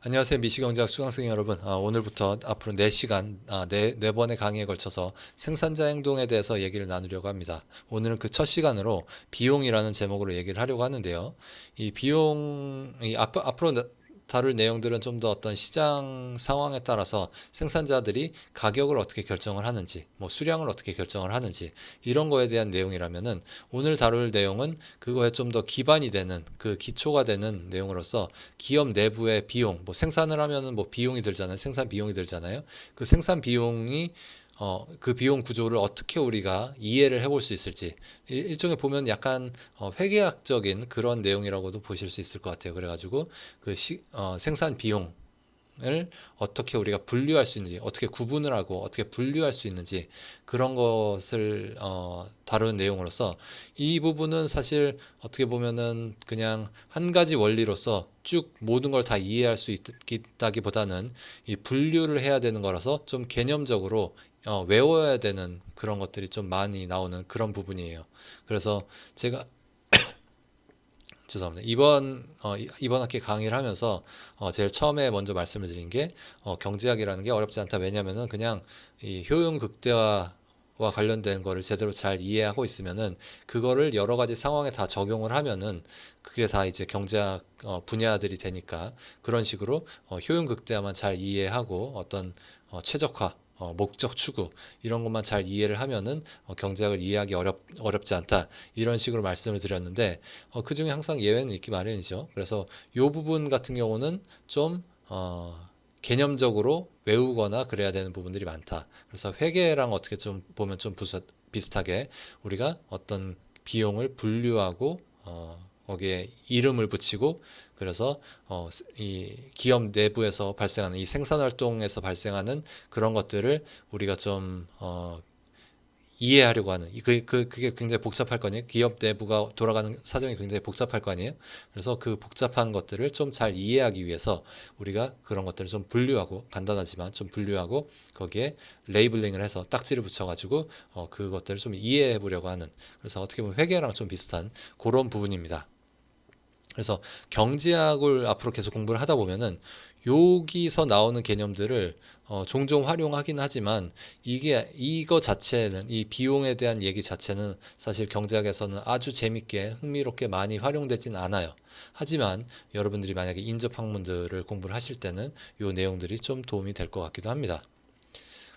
안녕하세요. 미시경제학 수강생 여러분. 오늘부터 앞으로 4시간, 네 번의 강의에 걸쳐서 생산자 행동에 대해서 얘기를 나누려고 합니다. 오늘은 그 첫 시간으로 비용이라는 제목으로 얘기를 하려고 하는데요. 이 비용이 앞으로 다룰 내용들은 좀 더 어떤 시장 상황에 따라서 생산자들이 가격을 어떻게 결정을 하는지, 뭐 수량을 어떻게 결정을 하는지 이런 거에 대한 내용이라면은 오늘 다룰 내용은 그거에 좀 더 기반이 되는 그 기초가 되는 내용으로서 기업 내부의 비용, 뭐 생산을 하면은 뭐 비용이 들잖아요. 생산 비용이 들잖아요. 그 생산 비용이 그 비용 구조를 어떻게 우리가 이해를 해볼 수 있을지 일종의 보면 약간 회계학적인 그런 내용이라고도 보실 수 있을 것 같아요. 그래가지고 생산 비용 을 어떻게 우리가 분류할 수 있는지, 어떻게 구분을 하고 어떻게 분류할 수 있는지 그런 것을 다루는 내용으로서 이 부분은 사실 어떻게 보면은 그냥 한 가지 원리로서 쭉 모든 걸 다 이해할 수 있다기보다는 이 분류를 해야 되는 거라서 좀 개념적으로 외워야 되는 그런 것들이 좀 많이 나오는 그런 부분이에요. 그래서 제가 죄송합니다. 이번 학기 강의를 하면서 제일 처음에 먼저 말씀을 드린 게 경제학이라는 게 어렵지 않다. 왜냐면은 그냥 이 효용 극대화와 관련된 거를 제대로 잘 이해하고 있으면은 그거를 여러 가지 상황에 다 적용을 하면은 그게 다 이제 경제학 분야들이 되니까 그런 식으로 효용 극대화만 잘 이해하고 어떤 최적화 목적 추구 이런 것만 잘 이해를 하면은 경제학을 이해하기 어렵지 않다 이런 식으로 말씀을 드렸는데 그 중에 항상 예외는 있기 마련이죠. 그래서 이 부분 같은 경우는 좀 개념적으로 외우거나 그래야 되는 부분들이 많다. 그래서 회계랑 어떻게 좀 보면 좀 비슷하게 우리가 어떤 비용을 분류하고 거기에 이름을 붙이고 그래서 이 기업 내부에서 발생하는 이 생산 활동에서 발생하는 그런 것들을 우리가 좀 이해하려고 하는 그게 굉장히 복잡할 거 아니에요. 기업 내부가 돌아가는 사정이 굉장히 복잡할 거 아니에요. 그래서 그 복잡한 것들을 좀 잘 이해하기 위해서 우리가 그런 것들을 좀 분류하고 간단하지만 좀 분류하고 거기에 레이블링을 해서 딱지를 붙여가지고 그것들을 좀 이해해 보려고 하는 그래서 어떻게 보면 회계랑 좀 비슷한 그런 부분입니다. 그래서 경제학을 앞으로 계속 공부를 하다 보면은 여기서 나오는 개념들을 종종 활용하긴 하지만 이거 자체는 이 비용에 대한 얘기 자체는 사실 경제학에서는 아주 재밌게 흥미롭게 많이 활용되진 않아요. 하지만 여러분들이 만약에 인접 학문들을 공부를 하실 때는 이 내용들이 좀 도움이 될 것 같기도 합니다.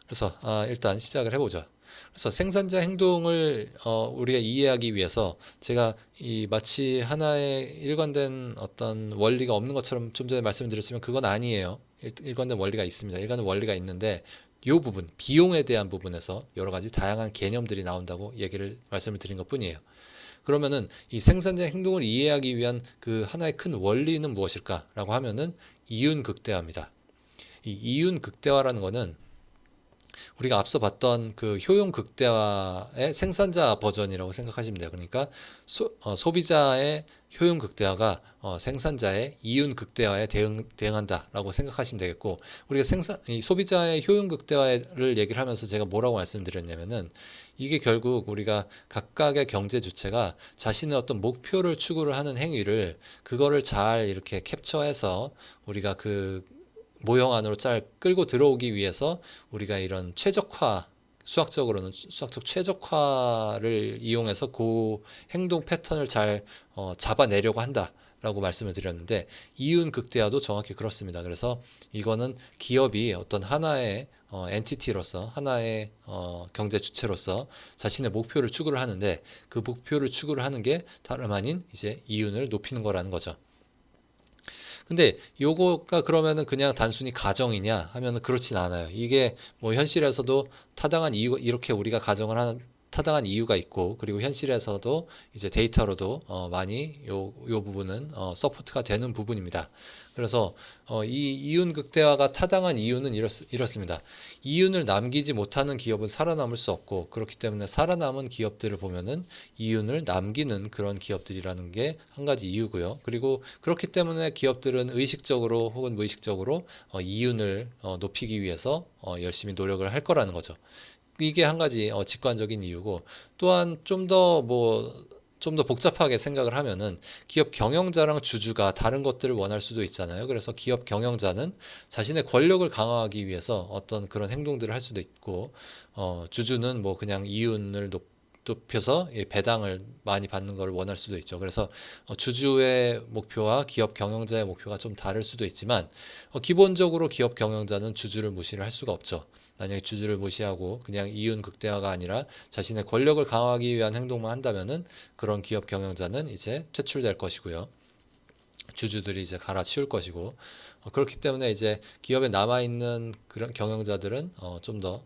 그래서 일단 시작을 해보죠. 그래서 생산자 행동을 우리가 이해하기 위해서 제가 이 마치 하나의 일관된 어떤 원리가 없는 것처럼 좀 전에 말씀드렸지만 그건 아니에요. 일관된 원리가 있습니다. 일관된 원리가 있는데 이 부분, 비용에 대한 부분에서 여러 가지 다양한 개념들이 나온다고 말씀을 드린 것 뿐이에요. 그러면은 이 생산자 행동을 이해하기 위한 그 하나의 큰 원리는 무엇일까라고 하면은 이윤극대화입니다. 이 이윤극대화라는 거는 우리가 앞서 봤던 그 효용 극대화의 생산자 버전이라고 생각하시면 돼요. 그러니까 소비자의 효용 극대화가 생산자의 이윤 극대화에 대응한다라고 생각하시면 되겠고 우리가 이 소비자의 효용 극대화를 얘기를 하면서 제가 뭐라고 말씀드렸냐면은 이게 결국 우리가 각각의 경제 주체가 자신의 어떤 목표를 추구를 하는 행위를 그거를 잘 이렇게 캡처해서 우리가 그 모형 안으로 잘 끌고 들어오기 위해서 우리가 이런 수학적으로는 수학적 최적화를 이용해서 그 행동 패턴을 잘 잡아내려고 한다라고 말씀을 드렸는데 이윤 극대화도 정확히 그렇습니다. 그래서 이거는 기업이 어떤 하나의 엔티티로서 하나의 경제 주체로서 자신의 목표를 추구를 하는데 그 목표를 추구를 하는 게 다름 아닌 이제 이윤을 높이는 거라는 거죠. 근데 요거가 그러면은 그냥 단순히 가정이냐 하면은 그렇진 않아요. 이게 뭐 현실에서도 타당한 이유 이렇게 우리가 가정을 하는 타당한 이유가 있고 그리고 현실에서도 이제 데이터로도 많이 요 부분은 서포트가 되는 부분입니다. 그래서 이 이윤 극대화가 타당한 이유는 이렇습니다. 이윤을 남기지 못하는 기업은 살아남을 수 없고 그렇기 때문에 살아남은 기업들을 보면은 이윤을 남기는 그런 기업들이라는 게 한 가지 이유고요. 그리고 그렇기 때문에 기업들은 의식적으로 혹은 무의식적으로 이윤을 높이기 위해서 열심히 노력을 할 거라는 거죠. 이게 한 가지 직관적인 이유고 또한 좀 더 뭐 좀 더 복잡하게 생각을 하면은 기업 경영자랑 주주가 다른 것들을 원할 수도 있잖아요. 그래서 기업 경영자는 자신의 권력을 강화하기 위해서 어떤 그런 행동들을 할 수도 있고, 주주는 뭐 그냥 이윤을 높여서 이 배당을 많이 받는 걸 원할 수도 있죠. 그래서 주주의 목표와 기업 경영자의 목표가 좀 다를 수도 있지만, 기본적으로 기업 경영자는 주주를 무시를 할 수가 없죠. 만약에 주주를 무시하고 그냥 이윤 극대화가 아니라 자신의 권력을 강화하기 위한 행동만 한다면은 그런 기업 경영자는 이제 퇴출될 것이고요. 주주들이 이제 갈아치울 것이고, 그렇기 때문에 이제 기업에 남아 있는 그런 경영자들은 좀 더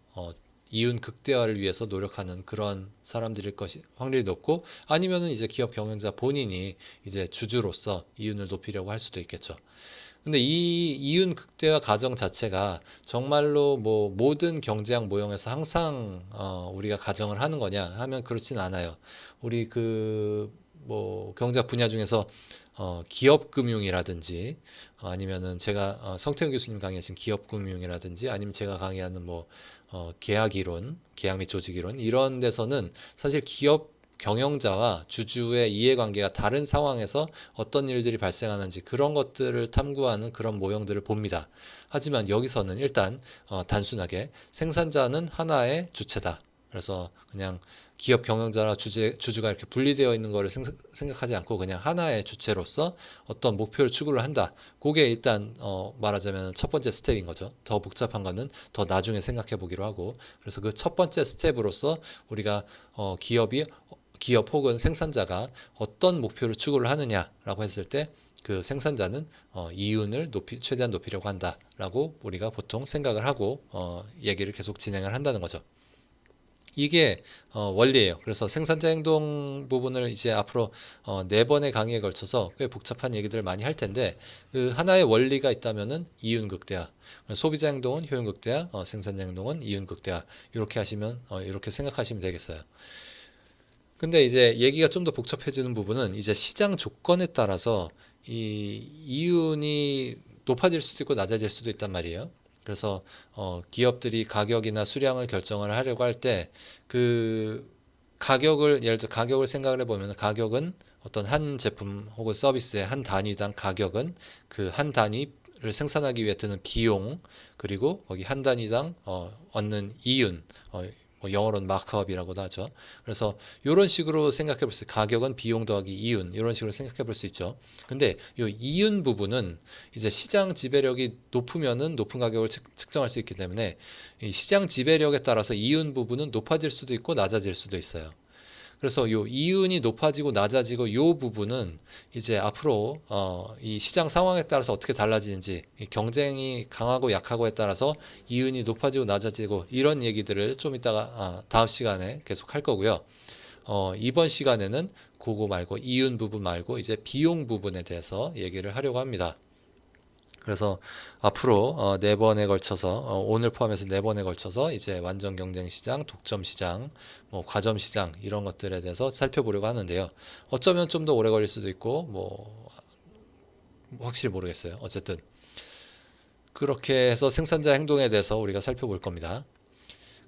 이윤 극대화를 위해서 노력하는 그런 사람들일 것이 확률이 높고, 아니면은 이제 기업 경영자 본인이 이제 주주로서 이윤을 높이려고 할 수도 있겠죠. 근데 이 이윤 극대화 과정 자체가 정말로 뭐 모든 경제학 모형에서 항상 우리가 가정을 하는 거냐 하면 그렇진 않아요. 우리 그 뭐 경제학 분야 중에서 기업 금융이라든지, 아니면은 제가 성태훈 교수님 강의하신 기업 금융이라든지, 아니면 제가 강의하는 뭐 계약 이론, 계약 및 조직 이론, 이런 데서는 사실 기업 경영자와 주주의 이해관계가 다른 상황에서 어떤 일들이 발생하는지 그런 것들을 탐구하는 그런 모형들을 봅니다. 하지만 여기서는 일단 단순하게 생산자는 하나의 주체다. 그래서 그냥 기업 경영자나 주주가 이렇게 분리되어 있는 거를 생각하지 않고 그냥 하나의 주체로서 어떤 목표를 추구를 한다. 그게 일단 말하자면 첫 번째 스텝인 거죠. 더 복잡한 거는 더 나중에 생각해 보기로 하고, 그래서 그 첫 번째 스텝으로서 우리가 기업 혹은 생산자가 어떤 목표를 추구를 하느냐라고 했을 때 그 생산자는 이윤을 최대한 높이려고 한다라고 우리가 보통 생각을 하고 얘기를 계속 진행을 한다는 거죠. 이게 원리예요. 그래서 생산자 행동 부분을 이제 앞으로 4번의 강의에 걸쳐서 꽤 복잡한 얘기들을 많이 할 텐데, 그 하나의 원리가 있다면은 이윤 극대화. 소비자 행동은 효용 극대화, 생산자 행동은 이윤 극대화. 이렇게 하시면 이렇게 생각하시면 되겠어요. 근데 이제 얘기가 좀 더 복잡해지는 부분은 이제 시장 조건에 따라서 이 이윤이 높아질 수도 있고 낮아질 수도 있단 말이에요. 그래서 기업들이 가격이나 수량을 결정을 하려고 할 때 그 가격을, 예를 들어 가격을 생각을 해보면, 가격은 어떤 한 제품 혹은 서비스의 한 단위당 가격은 그 한 단위를 생산하기 위해 드는 비용, 그리고 거기 한 단위당 얻는 이윤, 뭐 영어로는 마크업이라고도 하죠. 그래서 이런 식으로 생각해 볼 수 있어요. 가격은 비용 더하기 이윤, 이런 식으로 생각해 볼 수 있죠. 근데 이 이윤 부분은 이제 시장 지배력이 높으면은 높은 가격을 측정할 수 있기 때문에 이 시장 지배력에 따라서 이윤 부분은 높아질 수도 있고 낮아질 수도 있어요. 그래서 요 이윤이 높아지고 낮아지고 요 부분은 이제 앞으로 이 시장 상황에 따라서 어떻게 달라지는지, 이 경쟁이 강하고 약하고에 따라서 이윤이 높아지고 낮아지고 이런 얘기들을 좀 이따가 다음 시간에 계속 할 거고요. 이번 시간에는 그거 말고 이윤 부분 말고 이제 비용 부분에 대해서 얘기를 하려고 합니다. 그래서 앞으로 4번에 걸쳐서, 오늘 포함해서 4번에 걸쳐서 이제 완전 경쟁 시장, 독점 시장, 뭐 과점 시장, 이런 것들에 대해서 살펴보려고 하는데요. 어쩌면 좀 더 오래 걸릴 수도 있고 뭐 확실히 모르겠어요. 어쨌든 그렇게 해서 생산자 행동에 대해서 우리가 살펴볼 겁니다.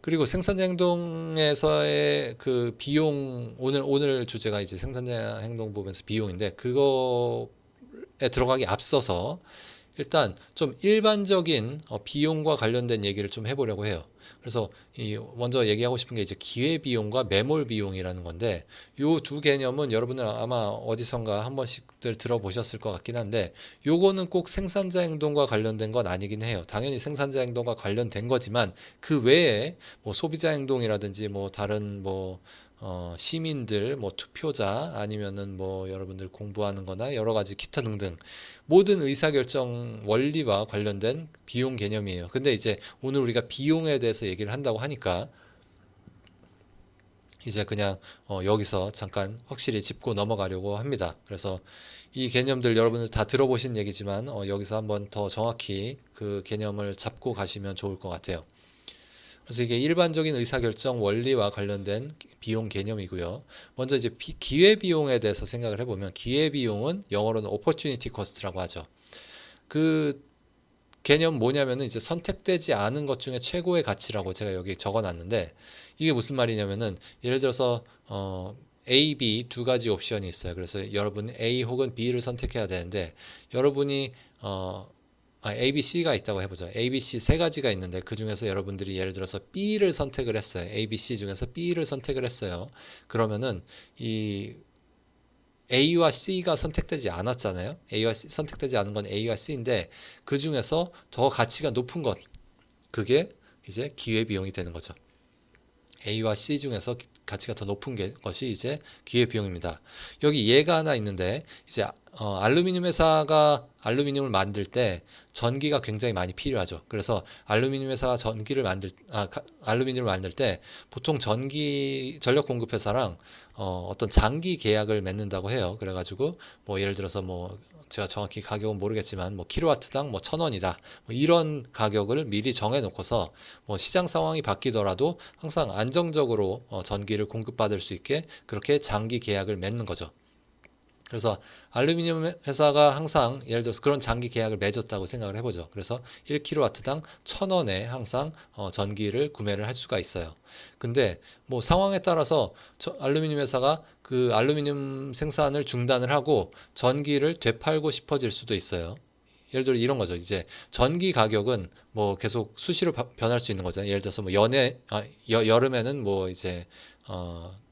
그리고 생산자 행동에서의 그 비용, 오늘 주제가 이제 생산자 행동 부분에서 비용인데, 그거에 들어가기 앞서서 일단 좀 일반적인 비용과 관련된 얘기를 좀 해보려고 해요. 그래서 먼저 얘기하고 싶은 게 이제 기회비용과 매몰비용이라는 건데, 요 두 개념은 여러분들 아마 어디선가 한 번씩들 들어보셨을 것 같긴 한데, 요거는 꼭 생산자 행동과 관련된 건 아니긴 해요. 당연히 생산자 행동과 관련된 거지만 그 외에 뭐 소비자 행동이라든지 뭐 다른 뭐 시민들, 뭐 투표자, 아니면은 뭐 여러분들 공부하는 거나 여러 가지 기타 등등 모든 의사결정 원리와 관련된 비용 개념이에요. 근데 이제 오늘 우리가 비용에 대해서 얘기를 한다고 하니까 이제 그냥 여기서 잠깐 확실히 짚고 넘어가려고 합니다. 그래서 이 개념들 여러분들 다 들어보신 얘기지만 여기서 한번 더 정확히 그 개념을 잡고 가시면 좋을 것 같아요. 그래서 이게 일반적인 의사결정 원리와 관련된 비용 개념이고요. 먼저 이제 기회비용에 대해서 생각을 해보면, 기회비용은 영어로는 opportunity cost라고 하죠. 그 개념 뭐냐면은 이제 선택되지 않은 것 중에 최고의 가치라고 제가 여기 적어 놨는데, 이게 무슨 말이냐면은 예를 들어서 A, B 두 가지 옵션이 있어요. 그래서 여러분 A 혹은 B를 선택해야 되는데 여러분이 A, B, C가 있다고 해보죠. A, B, C 세 가지가 있는데 그 중에서 여러분들이 예를 들어서 B를 선택을 했어요. A, B, C 중에서 B를 선택을 했어요. 그러면은 이 A와 C가 선택되지 않았잖아요. A와 C, 선택되지 않은 건 A와 C인데 그 중에서 더 가치가 높은 것, 그게 이제 기회비용이 되는 거죠. A와 C 중에서 가치가 더 높은 것이 이제 기회비용입니다. 여기 예가 하나 있는데 이제 알루미늄 회사가 알루미늄을 만들 때 전기가 굉장히 많이 필요하죠. 그래서 알루미늄 회사가 알루미늄을 만들 때 보통 전력 공급 회사랑 어떤 장기 계약을 맺는다고 해요. 그래가지고 뭐 예를 들어서 뭐 제가 정확히 가격은 모르겠지만 뭐 킬로와트당 뭐 1,000원이다. 뭐 이런 가격을 미리 정해 놓고서 뭐 시장 상황이 바뀌더라도 항상 안정적으로 전기를 공급받을 수 있게 그렇게 장기 계약을 맺는 거죠. 그래서 알루미늄 회사가 항상 예를 들어서 그런 장기 계약을 맺었다고 생각을 해보죠. 그래서 1kW당 1,000원에 항상 전기를 구매를 할 수가 있어요. 근데 뭐 상황에 따라서 알루미늄 회사가 그 알루미늄 생산을 중단을 하고 전기를 되팔고 싶어질 수도 있어요. 예를 들어 이런 거죠. 이제 전기 가격은 뭐 계속 수시로 변할 수 있는 거잖아요. 예를 들어서 뭐 여름에는 뭐 이제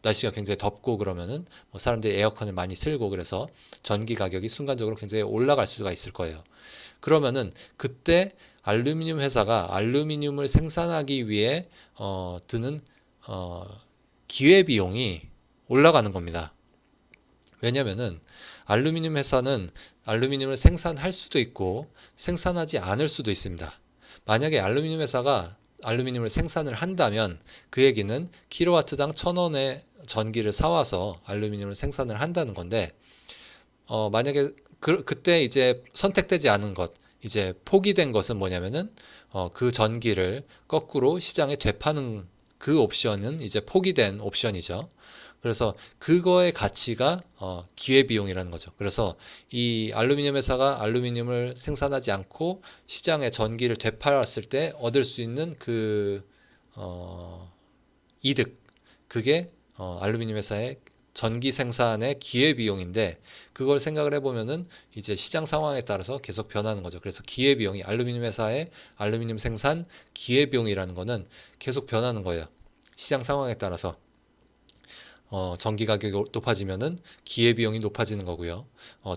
날씨가 굉장히 덥고 그러면은 뭐 사람들이 에어컨을 많이 틀고 그래서 전기 가격이 순간적으로 굉장히 올라갈 수가 있을 거예요. 그러면은 그때 알루미늄 회사가 알루미늄을 생산하기 위해 드는 어, 기회 비용이 올라가는 겁니다. 왜냐면은 알루미늄 회사는 알루미늄을 생산할 수도 있고 생산하지 않을 수도 있습니다. 만약에 알루미늄 회사가 알루미늄을 생산을 한다면 그 얘기는 킬로와트당 1,000원의 전기를 사와서 알루미늄을 생산을 한다는 건데 만약에 그때 이제 선택되지 않은 것, 이제 포기된 것은 뭐냐면은 그 전기를 거꾸로 시장에 되파는 그 옵션은 이제 포기된 옵션이죠. 그래서 그거의 가치가 기회비용이라는 거죠. 그래서 이 알루미늄 회사가 알루미늄을 생산하지 않고 시장에 전기를 되팔았을 때 얻을 수 있는 그 이득, 그게 알루미늄 회사의 전기 생산의 기회비용인데 그걸 생각을 해보면은 이제 시장 상황에 따라서 계속 변하는 거죠. 그래서 기회비용이 알루미늄 회사의 알루미늄 생산 기회비용이라는 거는 계속 변하는 거예요. 시장 상황에 따라서 전기 가격이 높아지면은 기회비용이 높아지는 거고요.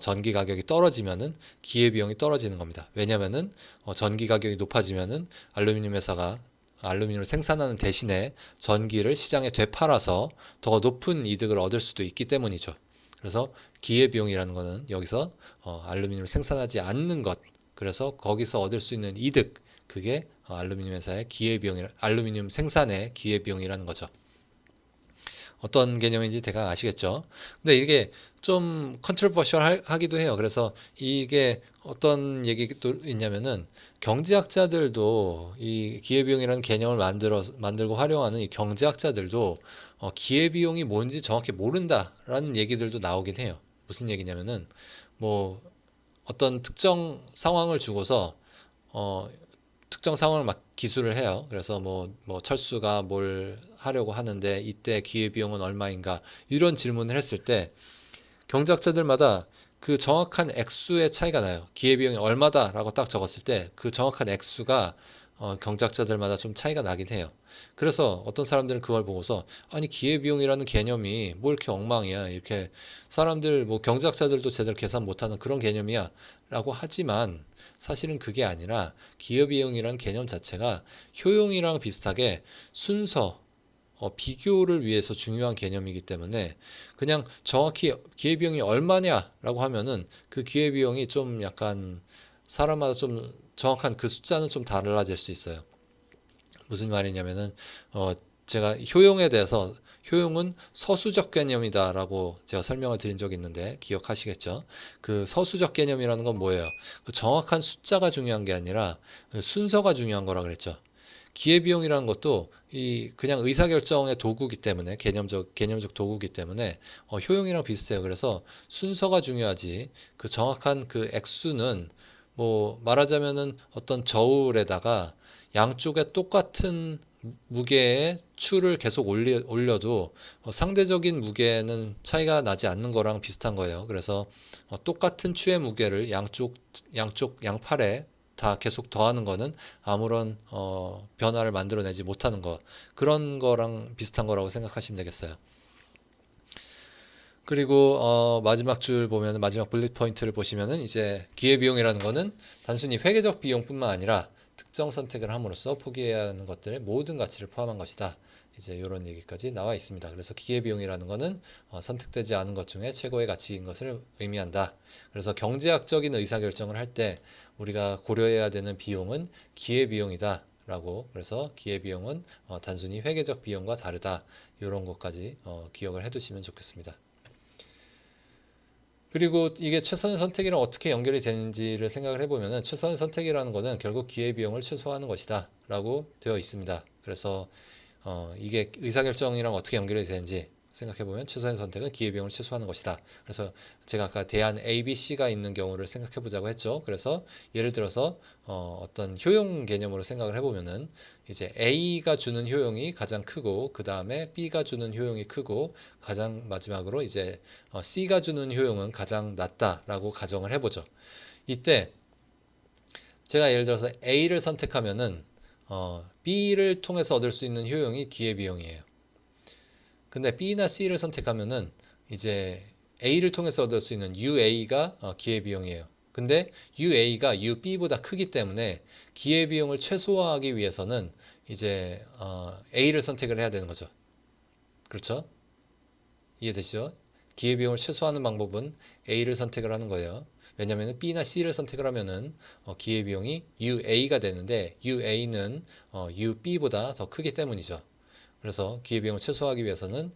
전기 가격이 떨어지면은 기회비용이 떨어지는 겁니다. 왜냐면은 전기 가격이 높아지면은 알루미늄 회사가 알루미늄을 생산하는 대신에 전기를 시장에 되팔아서 더 높은 이득을 얻을 수도 있기 때문이죠. 그래서 기회비용이라는 거는 여기서 알루미늄을 생산하지 않는 것, 그래서 거기서 얻을 수 있는 이득, 그게 알루미늄 회사의 알루미늄 생산의 기회비용이라는 거죠. 어떤 개념인지 대강 아시겠죠? 근데 이게 좀 컨트로버셜 하기도 해요. 그래서 이게 어떤 얘기도 있냐면은 경제학자들도 이 기회비용이라는 개념을 만들고 활용하는 이 경제학자들도 기회비용이 뭔지 정확히 모른다라는 얘기들도 나오긴 해요. 무슨 얘기냐면은 뭐 어떤 특정 상황을 주고서 어, 특정 상황을 막 기술을 해요. 그래서 뭐 철수가 뭘 하려고 하는데 이때 기회비용은 얼마인가 이런 질문을 했을 때 경제학자들마다 그 정확한 액수의 차이가 나요. 기회비용이 얼마다라고 딱 적었을 때 그 정확한 액수가 경제학자들마다 좀 차이가 나긴 해요. 그래서 어떤 사람들은 그걸 보고서 아니 기회비용이라는 개념이 뭐 이렇게 엉망이야. 이렇게 사람들 뭐 경제학자들도 제대로 계산 못하는 그런 개념이야 라고 하지만 사실은 그게 아니라 기회비용이라는 개념 자체가 효용이랑 비슷하게 순서 비교를 위해서 중요한 개념이기 때문에 그냥 정확히 기회비용이 얼마냐라고 하면은 그 기회비용이 좀 약간 사람마다 좀 정확한 그 숫자는 좀 달라질 수 있어요. 무슨 말이냐면은 제가 효용에 대해서 효용은 서수적 개념이다라고 제가 설명을 드린 적이 있는데 기억하시겠죠? 그 서수적 개념이라는 건 뭐예요? 그 정확한 숫자가 중요한 게 아니라 순서가 중요한 거라 그랬죠. 기회비용이라는 것도 이 그냥 의사결정의 도구기 때문에 개념적 도구기 때문에 효용이랑 비슷해요. 그래서 순서가 중요하지 그 정확한 그 액수는 뭐 말하자면은 어떤 저울에다가 양쪽에 똑같은 무게의 추를 계속 올려도 상대적인 무게는 차이가 나지 않는 거랑 비슷한 거예요. 그래서 똑같은 추의 무게를 양쪽 양팔에 다 계속 더하는 거는 아무런 변화를 만들어내지 못하는 거, 그런 거랑 비슷한 거라고 생각하시면 되겠어요. 그리고 마지막 줄 보면, 마지막 블릿 포인트를 보시면은 이제 기회비용이라는 거는 단순히 회계적 비용뿐만 아니라 특정 선택을 함으로써 포기해야 하는 것들의 모든 가치를 포함한 것이다. 이제 이런 얘기까지 나와 있습니다. 그래서 기회비용이라는 거는 선택되지 않은 것 중에 최고의 가치인 것을 의미한다. 그래서 경제학적인 의사결정을 할 때 우리가 고려해야 되는 비용은 기회비용이다. 라고, 그래서 기회비용은 단순히 회계적 비용과 다르다. 이런 것까지 기억을 해두시면 좋겠습니다. 그리고 이게 최선의 선택이랑 어떻게 연결이 되는지를 생각을 해보면은, 최선의 선택이라는 거는 결국 기회비용을 최소화하는 것이다 라고 되어 있습니다. 그래서 이게 의사결정이랑 어떻게 연결이 되는지 생각해보면, 최선의 선택은 기회비용을 최소화하는 것이다. 그래서 제가 아까 대안 A, B, C가 있는 경우를 생각해보자고 했죠. 그래서 예를 들어서 어떤 효용 개념으로 생각을 해보면은, 이제 A가 주는 효용이 가장 크고, 그 다음에 B가 주는 효용이 크고, 가장 마지막으로 이제 C가 주는 효용은 가장 낮다라고 가정을 해보죠. 이때 제가 예를 들어서 A를 선택하면은 B를 통해서 얻을 수 있는 효용이 기회비용이에요. 근데 B나 C를 선택하면은 이제 A를 통해서 얻을 수 있는 UA가 기회비용이에요. 근데 UA가 UB보다 크기 때문에 기회비용을 최소화하기 위해서는 이제 A를 선택을 해야 되는 거죠. 그렇죠? 이해되시죠? 기회비용을 최소화하는 방법은 A를 선택을 하는 거예요. 왜냐하면 B나 C를 선택을 하면은 기회비용이 UA가 되는데, UA는 UB보다 더 크기 때문이죠. 그래서 기회비용을 최소화하기 위해서는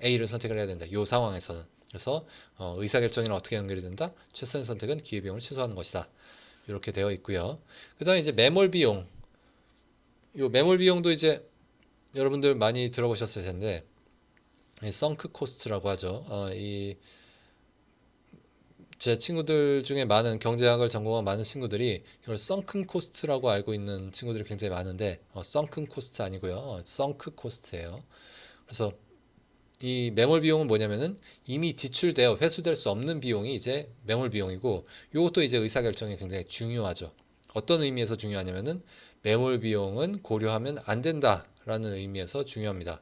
A를 선택을 해야 된다. 이 상황에서는. 그래서 의사결정이랑 어떻게 연결이 된다? 최선의 선택은 기회비용을 최소화하는 것이다. 이렇게 되어 있고요. 그 다음에 이제 매몰 비용. 이 매몰 비용도 이제 여러분들 많이 들어보셨을 텐데, 썬크 코스트라고 하죠. 제 친구들 중에 많은, 경제학을 전공한 많은 친구들이 이걸 썬큰 코스트라고 알고 있는 친구들이 굉장히 많은데, 썬큰 코스트 아니고요. 썬크 코스트예요. 그래서 이 매몰 비용은 뭐냐면은, 이미 지출되어 회수될 수 없는 비용이 이제 매몰 비용이고, 이것도 이제 의사결정에 굉장히 중요하죠. 어떤 의미에서 중요하냐면은, 매몰 비용은 고려하면 안 된다라는 의미에서 중요합니다.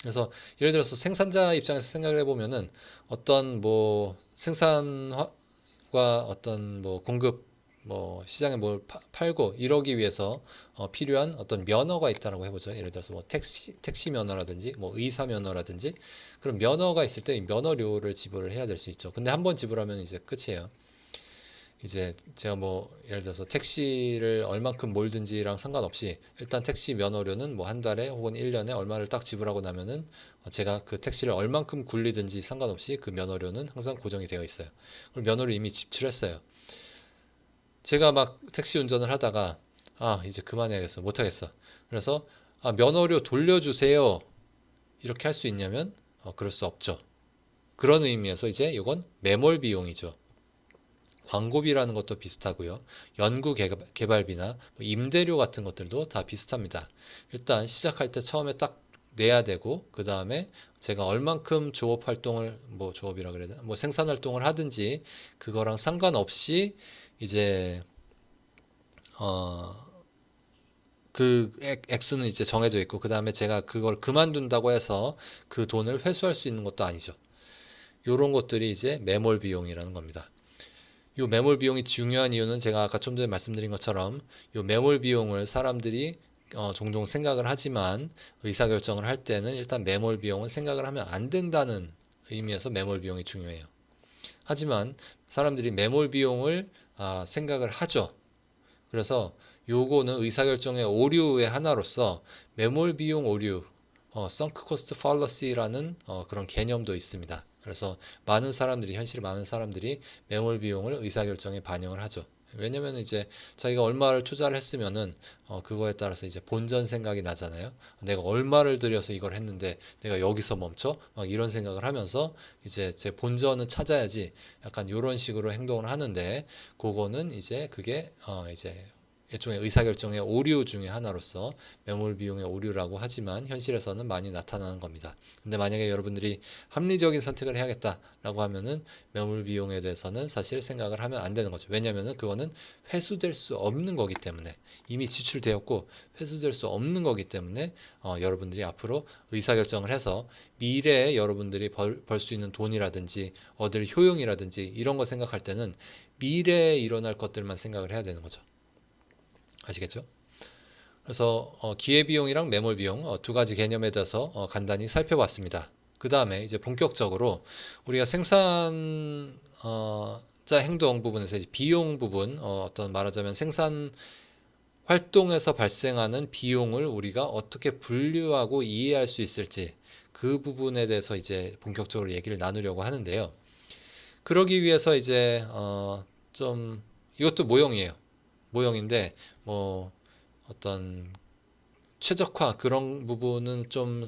그래서 예를 들어서 생산자 입장에서 생각을 해보면은, 어떤 뭐 생산과 어떤 뭐 공급, 뭐 시장에 뭘 팔고 이러기 위해서 필요한 어떤 면허가 있다라고 해보죠. 예를 들어서 뭐 택시 면허라든지 뭐 의사 면허라든지, 그런 면허가 있을 때 이 면허료를 지불을 해야 될 수 있죠. 근데 한번 지불하면 이제 끝이에요. 이제 제가 뭐 예를 들어서 택시를 얼만큼 몰든지랑 상관없이 일단 택시 면허료는 뭐 한 달에 혹은 1년에 얼마를 딱 지불하고 나면은 제가 그 택시를 얼만큼 굴리든지 상관없이 그 면허료는 항상 고정이 되어 있어요. 그리고 면허를 이미 지출했어요. 제가 막 택시 운전을 하다가 이제 그만해야겠어, 못하겠어, 그래서 면허료 돌려주세요, 이렇게 할 수 있냐면 그럴 수 없죠. 그런 의미에서 이제 이건 매몰 비용이죠. 광고비라는 것도 비슷하고요. 연구 개발비나 뭐 임대료 같은 것들도 다 비슷합니다. 일단 시작할 때 처음에 딱 내야 되고, 그 다음에 제가 얼만큼 조업 활동을, 뭐 조업이라 그래야 되나, 뭐 생산 활동을 하든지 그거랑 상관없이 이제 어, 그 액수는 이제 정해져 있고, 그 다음에 제가 그걸 그만둔다고 해서 그 돈을 회수할 수 있는 것도 아니죠. 이런 것들이 이제 매몰 비용이라는 겁니다. 이 매몰 비용이 중요한 이유는 제가 아까 좀 전에 말씀드린 것처럼, 이 매몰 비용을 사람들이 종종 생각을 하지만, 의사결정을 할 때는 일단 매몰 비용은 생각을 하면 안 된다는 의미에서 매몰 비용이 중요해요. 하지만 사람들이 매몰 비용을 생각을 하죠. 그래서 요거는 의사결정의 오류의 하나로서 매몰 비용 오류, sunk cost fallacy라는 그런 개념도 있습니다. 그래서 현실에 많은 사람들이 매몰 비용을 의사결정에 반영을 하죠. 왜냐면 이제 자기가 얼마를 투자를 했으면은 그거에 따라서 이제 본전 생각이 나잖아요. 내가 얼마를 들여서 이걸 했는데 내가 여기서 멈춰? 막 이런 생각을 하면서 이제 제 본전은 찾아야지, 약간 이런 식으로 행동을 하는데, 그거는 이제 그게 이제 일종의 의사결정의 오류 중에 하나로서 매몰 비용의 오류라고 하지만 현실에서는 많이 나타나는 겁니다. 근데 만약에 여러분들이 합리적인 선택을 해야겠다라고 하면은 매몰 비용에 대해서는 사실 생각을 하면 안 되는 거죠. 왜냐하면은 그거는 회수될 수 없는 거기 때문에, 이미 지출되었고 회수될 수 없는 거기 때문에 여러분들이 앞으로 의사결정을 해서 미래에 여러분들이 벌 수 있는 돈이라든지 얻을 효용이라든지 이런 거 생각할 때는 미래에 일어날 것들만 생각을 해야 되는 거죠. 아시겠죠? 그래서 기회비용이랑 매몰비용 두 가지 개념에 대해서 간단히 살펴봤습니다. 그 다음에 이제 본격적으로 우리가 생산 자 행동 부분에서 이제 비용 부분, 어떤 말하자면 생산 활동에서 발생하는 비용을 우리가 어떻게 분류하고 이해할 수 있을지, 그 부분에 대해서 이제 본격적으로 얘기를 나누려고 하는데요. 그러기 위해서 이제 좀 이것도 모형이에요. 모형인데 뭐 어떤 최적화 그런 부분은 좀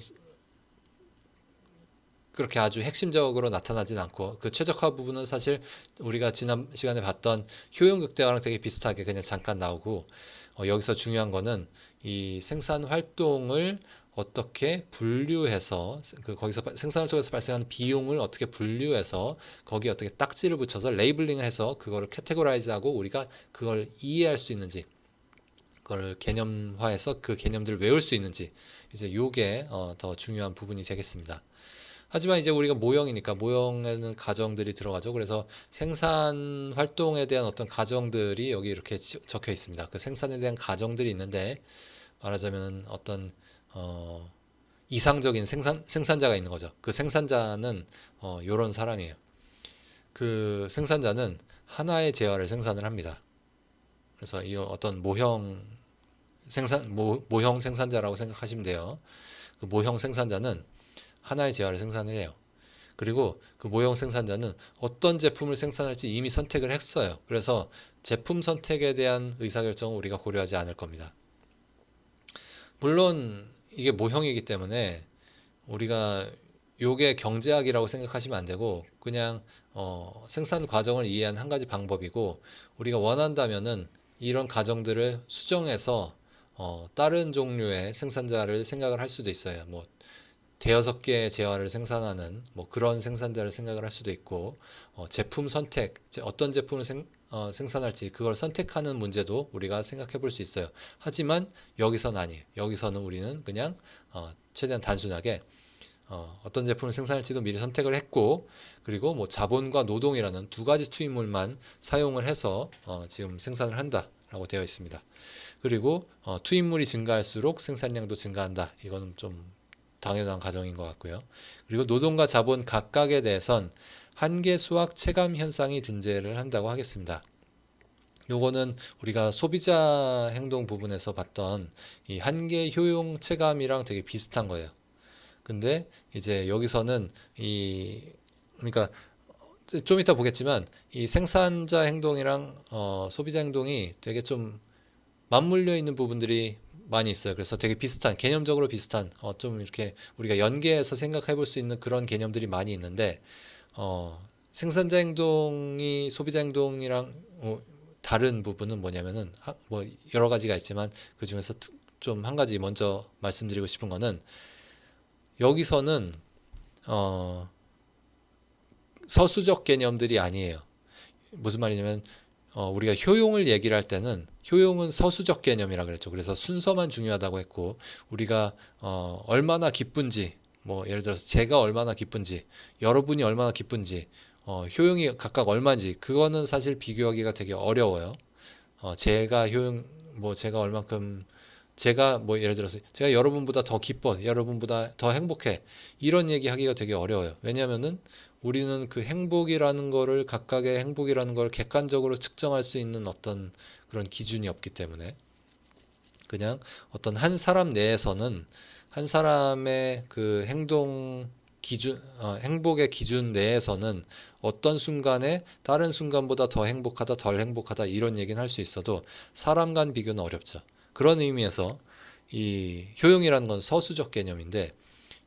그렇게 아주 핵심적으로 나타나진 않고, 그 최적화 부분은 사실 우리가 지난 시간에 봤던 효용 극대화랑 되게 비슷하게 그냥 잠깐 나오고, 여기서 중요한 거는 이 생산 활동을 어떻게 분류해서 거기서 생산 활동에서 발생하는 비용을 어떻게 분류해서 거기에 어떻게 딱지를 붙여서 레이블링을 해서 그거를 캐테고라이즈하고 우리가 그걸 이해할 수 있는지, 그걸 개념화해서 그 개념들을 외울 수 있는지, 이제 요게 더 중요한 부분이 되겠습니다. 하지만 이제 우리가 모형이니까 모형에는 가정들이 들어가죠. 그래서 생산 활동에 대한 어떤 가정들이 여기 이렇게 적혀 있습니다. 그 생산에 대한 가정들이 있는데, 말하자면 어떤 이상적인 생산자가 있는 거죠. 그 생산자는 요런 사람이에요. 그 생산자는 하나의 재화를 생산을 합니다. 그래서 이 어떤 모형 생산자라고 생각하시면 돼요. 그 모형 생산자는 하나의 재화를 생산을 해요. 그리고 그 모형 생산자는 어떤 제품을 생산할지 이미 선택을 했어요. 그래서 제품 선택에 대한 의사결정은 우리가 고려하지 않을 겁니다. 물론 이게 모형이기 때문에 우리가 요게 경제학이라고 생각하시면 안 되고, 그냥 생산 과정을 이해한 한 가지 방법이고, 우리가 원한다면은 이런 가정들을 수정해서 다른 종류의 생산자를 생각을 할 수도 있어요. 뭐 대여섯 개의 재화를 생산하는 뭐 그런 생산자를 생각을 할 수도 있고, 제품 선택, 어떤 제품을 생산할지 그걸 선택하는 문제도 우리가 생각해 볼 수 있어요. 하지만 여기서는 아니에요. 여기서는 우리는 그냥 최대한 단순하게 어떤 제품을 생산할지도 미리 선택을 했고, 그리고 뭐 자본과 노동이라는 두 가지 투입물만 사용을 해서 지금 생산을 한다라고 되어 있습니다. 그리고 투입물이 증가할수록 생산량도 증가한다. 이거는 좀 당연한 가정인 것 같고요. 그리고 노동과 자본 각각에 대해선 한계 수학 체감 현상이 존재를 한다고 하겠습니다. 요거는 우리가 소비자 행동 부분에서 봤던 이 한계 효용 체감이랑 되게 비슷한 거예요. 근데 이제 여기서는 그러니까 좀 이따 보겠지만 이 생산자 행동이랑 소비자 행동이 되게 좀 맞물려 있는 부분들이 많이 있어요. 그래서 되게 비슷한, 개념적으로 비슷한, 좀 이렇게 우리가 연계해서 생각해 볼 수 있는 그런 개념들이 많이 있는데, 생산자 행동이 소비자 행동이랑 다른 부분은 뭐냐면은, 뭐 여러 가지가 있지만 그 중에서 좀 한 가지 먼저 말씀드리고 싶은 거는, 여기서는 서수적 개념들이 아니에요. 무슨 말이냐면 우리가 효용을 얘기를 할 때는 효용은 서수적 개념이라 그랬죠. 그래서 순서만 중요하다고 했고, 우리가 얼마나 기쁜지, 뭐 예를 들어서 제가 얼마나 기쁜지, 여러분이 얼마나 기쁜지, 효용이 각각 얼마인지, 그거는 사실 비교하기가 되게 어려워요. 제가 효용, 뭐 제가 얼만큼, 제가 뭐 예를 들어서 제가 여러분보다 더 기뻐, 여러분보다 더 행복해, 이런 얘기 하기가 되게 어려워요. 왜냐면은 우리는 그 행복이라는 거를, 각각의 행복이라는 걸 객관적으로 측정할 수 있는 어떤 그런 기준이 없기 때문에, 그냥 어떤 한 사람 내에서는 한 사람의 그 행동 기준, 행복의 기준 내에서는 어떤 순간에 다른 순간보다 더 행복하다, 덜 행복하다, 이런 얘기는 할 수 있어도 사람 간 비교는 어렵죠. 그런 의미에서 이 효용이라는 건 서수적 개념인데,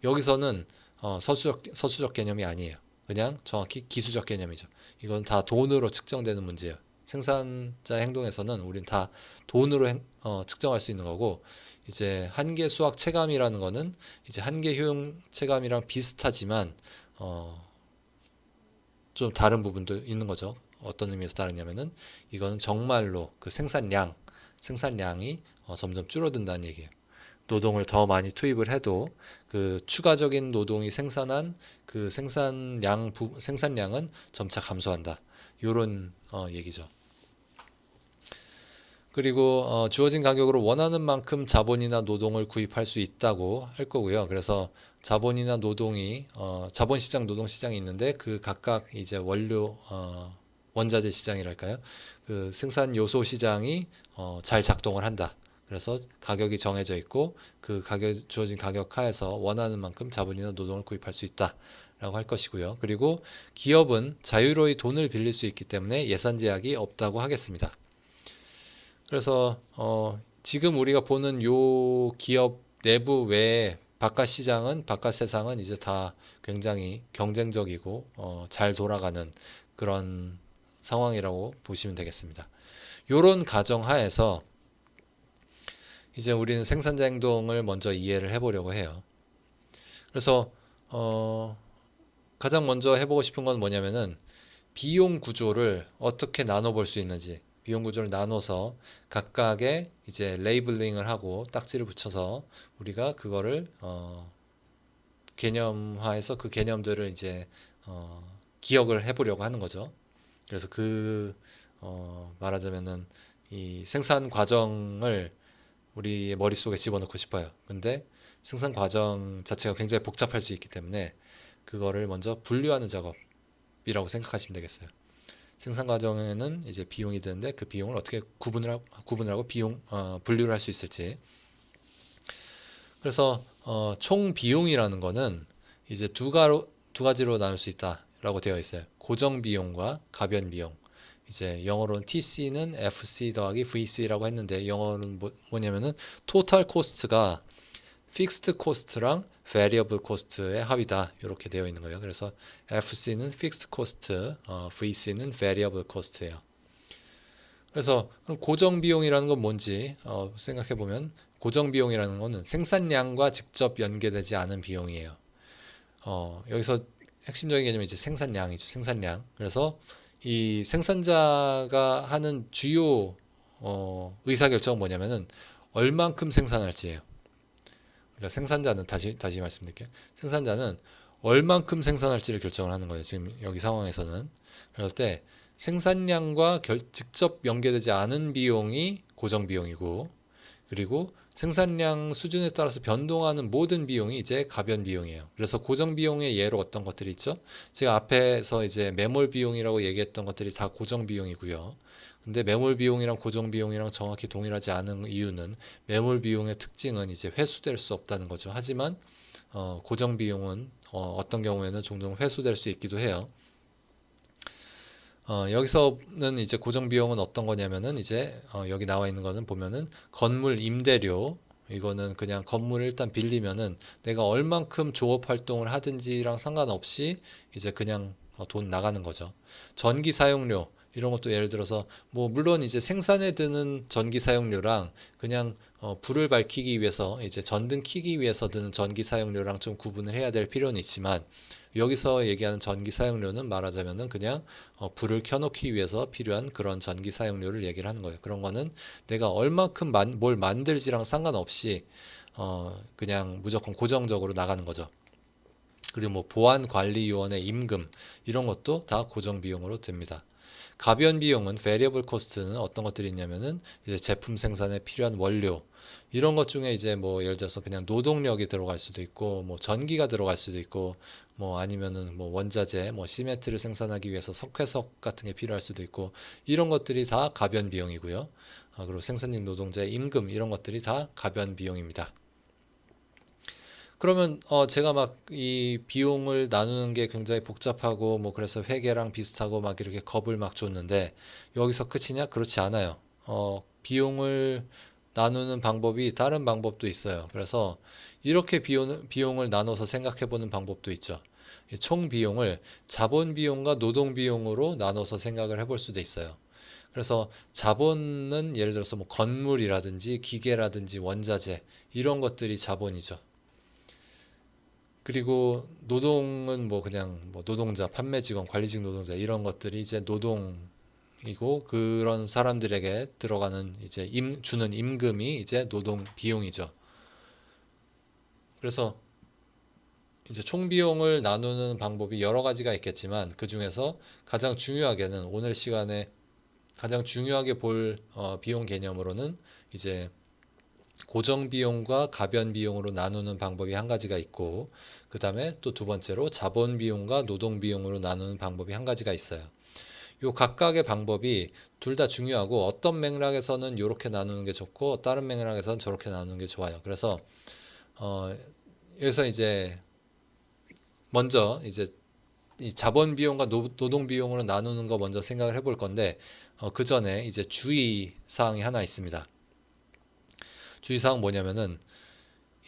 여기서는 서수적 개념이 아니에요. 그냥 정확히 기수적 개념이죠. 이건 다 돈으로 측정되는 문제예요. 생산자 행동에서는 우린 다 돈으로 측정할 수 있는 거고, 이제 한계 수학 체감이라는 거는 이제 한계 효용 체감이랑 비슷하지만 좀 다른 부분도 있는 거죠. 어떤 의미에서 다르냐면은 이거는 정말로 그 생산량이 점점 줄어든다는 얘기예요. 노동을 더 많이 투입을 해도 그 추가적인 노동이 생산한 그 생산량은 점차 감소한다. 요런 얘기죠. 그리고 주어진 가격으로 원하는 만큼 자본이나 노동을 구입할 수 있다고 할 거고요. 그래서 자본이나 노동이 자본시장, 노동시장이 있는데 그 각각 이제 원자재 시장이랄까요? 그 생산 요소 시장이 잘 작동을 한다. 그래서 가격이 정해져 있고 그 주어진 가격 하에서 원하는 만큼 자본이나 노동을 구입할 수 있다라고 할 것이고요. 그리고 기업은 자유로이 돈을 빌릴 수 있기 때문에 예산 제약이 없다고 하겠습니다. 그래서 지금 우리가 보는 요 기업 내부 외에 바깥 세상은 이제 다 굉장히 경쟁적이고 잘 돌아가는 그런 상황이라고 보시면 되겠습니다. 요런 가정 하에서 이제 우리는 생산자 행동을 먼저 이해를 해보려고 해요. 그래서 가장 먼저 해보고 싶은 건 뭐냐면은 비용 구조를 어떻게 나눠볼 수 있는지, 비용 구조를 나눠서 각각의 이제 레이블링을 하고 딱지를 붙여서 우리가 그거를 개념화해서 그 개념들을 이제 기억을 해보려고 하는 거죠. 그래서 말하자면은 이 생산 과정을 우리의 머릿속에 집어넣고 싶어요. 근데 생산 과정 자체가 굉장히 복잡할 수 있기 때문에 그거를 먼저 분류하는 작업이라고 생각하시면 되겠어요. 생산 과정에는 이제 비용이 드는데 그 비용을 어떻게 구분을 하고 분류를 할 수 있을지. 그래서 총 비용이라는 거는 이제 두 가지로 나눌 수 있다라고 되어 있어요. 고정 비용과 가변 비용. 이제 영어로는 TC는 FC 더하기 VC라고 했는데 영어로는 뭐냐면은 토탈 코스트가 픽스드 코스트랑 variable 코스트의 합이다. 이렇게 되어 있는 거예요. 그래서 FC는 픽스드 코스트, VC는 variable 코스트예요. 그래서 고정 비용이라는 건 뭔지 생각해 보면 고정 비용이라는 거는 생산량과 직접 연계되지 않은 비용이에요. 여기서 핵심적인 개념이 이제 생산량이죠. 생산량. 그래서 이 생산자가 하는 주요 의사결정은 뭐냐면은 얼만큼 생산할지예요. 그러니까 생산자는 다시 말씀드릴게요. 생산자는 얼만큼 생산할지를 결정을 하는 거예요. 지금 여기 상황에서는. 그럴 때 생산량과 직접 연계되지 않은 비용이 고정 비용이고, 그리고 생산량 수준에 따라서 변동하는 모든 비용이 이제 가변 비용이에요. 그래서 고정 비용의 예로 어떤 것들이 있죠? 제가 앞에서 이제 매몰 비용이라고 얘기했던 것들이 다 고정 비용이고요. 근데 매몰 비용이랑 고정 비용이랑 정확히 동일하지 않은 이유는 매몰 비용의 특징은 이제 회수될 수 없다는 거죠. 하지만 고정 비용은 어떤 경우에는 종종 회수될 수 있기도 해요. 여기서는 이제 고정 비용은 어떤 거냐면은 이제 여기 나와 있는 거는 보면은 건물 임대료, 이거는 그냥 건물을 일단 빌리면은 내가 얼만큼 조업 활동을 하든지랑 상관없이 이제 그냥 돈 나가는 거죠. 전기 사용료 이런 것도 예를 들어서 뭐 물론 이제 생산에 드는 전기 사용료랑 그냥 불을 밝히기 위해서 이제 전등 켜기 위해서 드는 전기 사용료랑 좀 구분을 해야 될 필요는 있지만, 여기서 얘기하는 전기 사용료는 말하자면은 그냥 불을 켜놓기 위해서 필요한 그런 전기 사용료를 얘기를 하는 거예요. 그런 거는 내가 얼만큼 뭘 만들지랑 상관없이 그냥 무조건 고정적으로 나가는 거죠. 그리고 뭐 보안 관리 요원의 임금 이런 것도 다 고정 비용으로 듭니다. 가변 비용은 variable cost는 어떤 것들이 있냐면은 이제 제품 생산에 필요한 원료 이런 것 중에 이제 뭐 예를 들어서 그냥 노동력이 들어갈 수도 있고 뭐 전기가 들어갈 수도 있고 뭐 아니면은 뭐 원자재 뭐 시멘트를 생산하기 위해서 석회석 같은 게 필요할 수도 있고 이런 것들이 다 가변 비용이고요. 그리고 생산직 노동자의 임금 이런 것들이 다 가변 비용입니다. 그러면 제가 막 이 비용을 나누는 게 굉장히 복잡하고 뭐 그래서 회계랑 비슷하고 막 이렇게 겁을 막 줬는데 여기서 끝이냐? 그렇지 않아요. 비용을 나누는 방법이 다른 방법도 있어요. 그래서 이렇게 비용을 나눠서 생각해 보는 방법도 있죠. 총 비용을 자본 비용과 노동 비용으로 나눠서 생각을 해볼 수도 있어요. 그래서 자본은 예를 들어서 뭐 건물이라든지 기계라든지 원자재 이런 것들이 자본이죠. 그리고 노동은 뭐 그냥 뭐 노동자, 판매 직원, 관리직 노동자 이런 것들이 이제 노동이고 그런 사람들에게 들어가는 이제 주는 임금이 이제 노동 비용이죠. 그래서 이제 총 비용을 나누는 방법이 여러 가지가 있겠지만 그 중에서 가장 중요하게는 오늘 시간에 가장 중요하게 볼 비용 개념으로는 이제 고정 비용과 가변 비용으로 나누는 방법이 한 가지가 있고 그 다음에 또 두 번째로 자본 비용과 노동 비용으로 나누는 방법이 한 가지가 있어요. 요 각각의 방법이 둘 다 중요하고 어떤 맥락에서는 이렇게 나누는 게 좋고 다른 맥락에서는 저렇게 나누는 게 좋아요. 그래서 여기서 이제 먼저 이제 이 자본 비용과 노동 비용으로 나누는 거 먼저 생각을 해볼 건데 그 전에 이제 주의 사항이 하나 있습니다. 주의 사항 뭐냐면은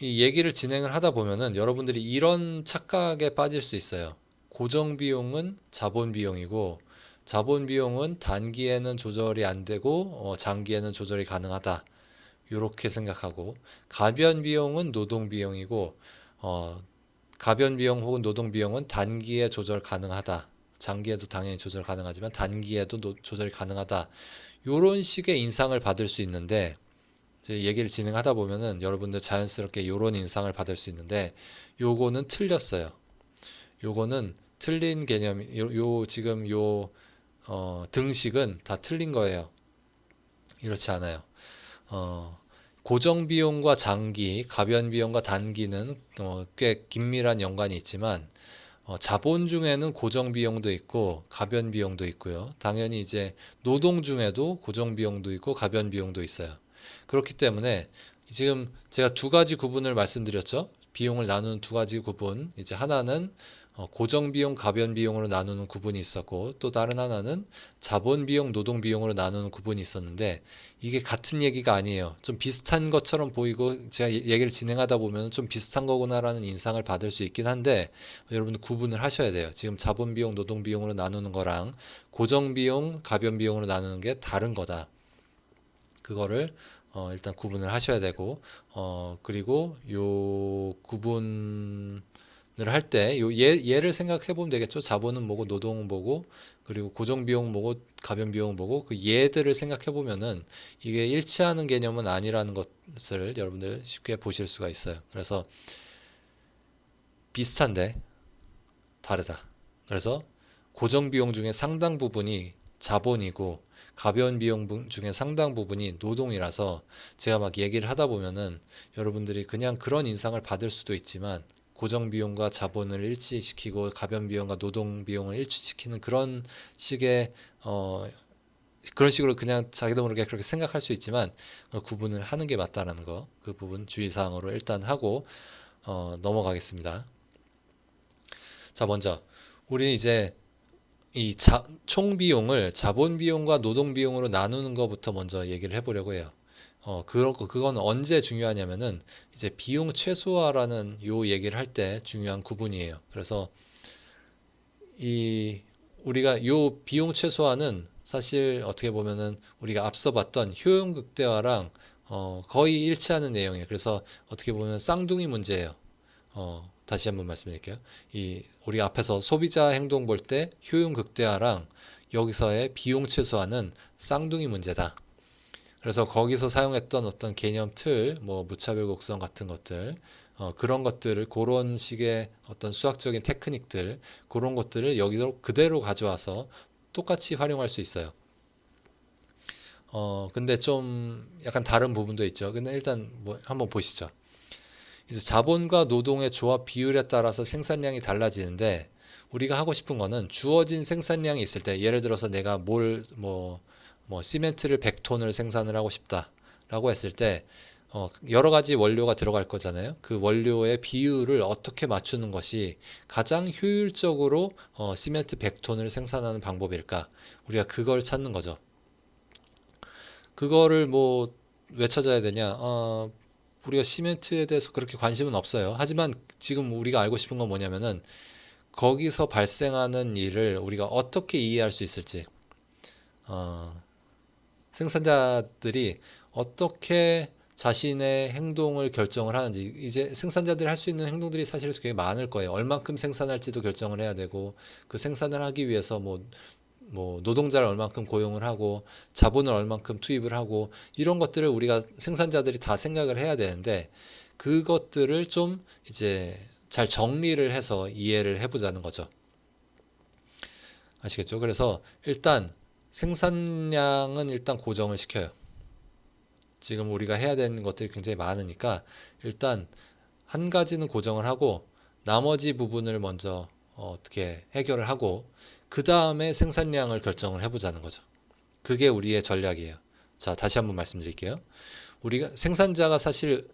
이 얘기를 진행을 하다 보면은 여러분들이 이런 착각에 빠질 수 있어요. 고정 비용은 자본 비용이고 자본 비용은 단기에는 조절이 안 되고 장기에는 조절이 가능하다. 이렇게 생각하고 가변 비용은 노동 비용이고 가변 비용 혹은 노동 비용은 단기에 조절 가능하다. 장기에도 당연히 조절 가능하지만 단기에도 조절이 가능하다. 이런 식의 인상을 받을 수 있는데 이제 얘기를 진행하다 보면은 여러분들 자연스럽게 이런 인상을 받을 수 있는데 요거는 틀렸어요. 요거는 틀린 개념. 지금 등식은 다 틀린 거예요. 이렇지 않아요. 어, 고정 비용과 장기, 가변 비용과 단기는 꽤 긴밀한 연관이 있지만 자본 중에는 고정 비용도 있고 가변 비용도 있고요. 당연히 이제 노동 중에도 고정 비용도 있고 가변 비용도 있어요. 그렇기 때문에 지금 제가 두 가지 구분을 말씀드렸죠. 비용을 나누는 두 가지 구분. 이제 하나는 고정 비용, 가변 비용으로 나누는 구분이 있었고 또 다른 하나는 자본 비용, 노동 비용으로 나누는 구분이 있었는데 이게 같은 얘기가 아니에요. 좀 비슷한 것처럼 보이고 제가 얘기를 진행하다 보면 좀 비슷한 거구나라는 인상을 받을 수 있긴 한데 여러분들 구분을 하셔야 돼요. 지금 자본 비용, 노동 비용으로 나누는 거랑 고정 비용, 가변 비용으로 나누는 게 다른 거다. 그거를 일단 구분을 하셔야 되고 그리고 요 구분을 할 때 요 예를 생각해 보면 되겠죠. 자본은 뭐고 노동은 뭐고 그리고 고정 비용 뭐고 가변 비용 뭐고 그 예들을 생각해 보면은 이게 일치하는 개념은 아니라는 것을 여러분들 쉽게 보실 수가 있어요. 그래서 비슷한데 다르다. 그래서 고정 비용 중에 상당 부분이 자본이고 가변 비용 중에 상당 부분이 노동이라서 제가 막 얘기를 하다 보면은 여러분들이 그냥 그런 인상을 받을 수도 있지만 고정 비용과 자본을 일치시키고 가변 비용과 노동 비용을 일치시키는 그런 식의 그런 식으로 그냥 자기도 모르게 그렇게 생각할 수 있지만 구분을 하는 게 맞다라는 거 그 부분 주의사항으로 일단 하고 넘어가겠습니다. 자 먼저 우리 이제 이 총 비용을 자본 비용과 노동 비용으로 나누는 것부터 먼저 얘기를 해보려고 해요. 그건 언제 중요하냐면은 이제 비용 최소화라는 요 얘기를 할 때 중요한 구분이에요. 그래서 우리가 요 비용 최소화는 사실 어떻게 보면은 우리가 앞서 봤던 효용 극대화랑 거의 일치하는 내용이에요. 그래서 어떻게 보면 쌍둥이 문제예요. 다시 한번 말씀드릴게요. 우리 앞에서 소비자 행동 볼 때 효용 극대화랑 여기서의 비용 최소화는 쌍둥이 문제다. 그래서 거기서 사용했던 어떤 개념 틀, 뭐 무차별 곡선 같은 것들, 그런 것들을 그런 식의 어떤 수학적인 테크닉들, 그런 것들을 여기로 그대로 가져와서 똑같이 활용할 수 있어요. 근데 좀 약간 다른 부분도 있죠. 근데 일단 뭐 한번 보시죠. 이제 자본과 노동의 조합 비율에 따라서 생산량이 달라지는데 우리가 하고 싶은 거는 주어진 생산량이 있을 때 예를 들어서 내가 시멘트를 100톤을 생산을 하고 싶다라고 했을 때 여러 가지 원료가 들어갈 거잖아요. 그 원료의 비율을 어떻게 맞추는 것이 가장 효율적으로 시멘트 100톤을 생산하는 방법일까? 우리가 그걸 찾는 거죠. 그거를 뭐 왜 찾아야 되냐? 우리가 시멘트에 대해서 그렇게 관심은 없어요. 하지만 지금 우리가 알고 싶은 건 뭐냐면은 거기서 발생하는 일을 우리가 어떻게 이해할 수 있을지. 어, 생산자들이 어떻게 자신의 행동을 결정을 하는지, 이제 생산자들이 할 수 있는 행동들이 사실 되게 많을 거예요. 얼만큼 생산할지도 결정을 해야 되고, 그 생산을 하기 위해서 뭐 노동자를 얼만큼 고용을 하고 자본을 얼만큼 투입을 하고, 이런 것들을 우리가 생산자들이 다 생각을 해야 되는데, 그것들을 좀 이제 잘 정리를 해서 이해를 해보자는 거죠. 아시겠죠? 그래서 일단 생산량은 일단 고정을 시켜요. 지금 우리가 해야 되는 것들이 굉장히 많으니까 일단 한 가지는 고정을 하고, 나머지 부분을 먼저 어떻게 해결을 하고, 그 다음에 생산량을 결정을 해보자는 거죠. 그게 우리의 전략이에요. 자, 다시 한번 말씀드릴게요. 우리가 생산자가 사실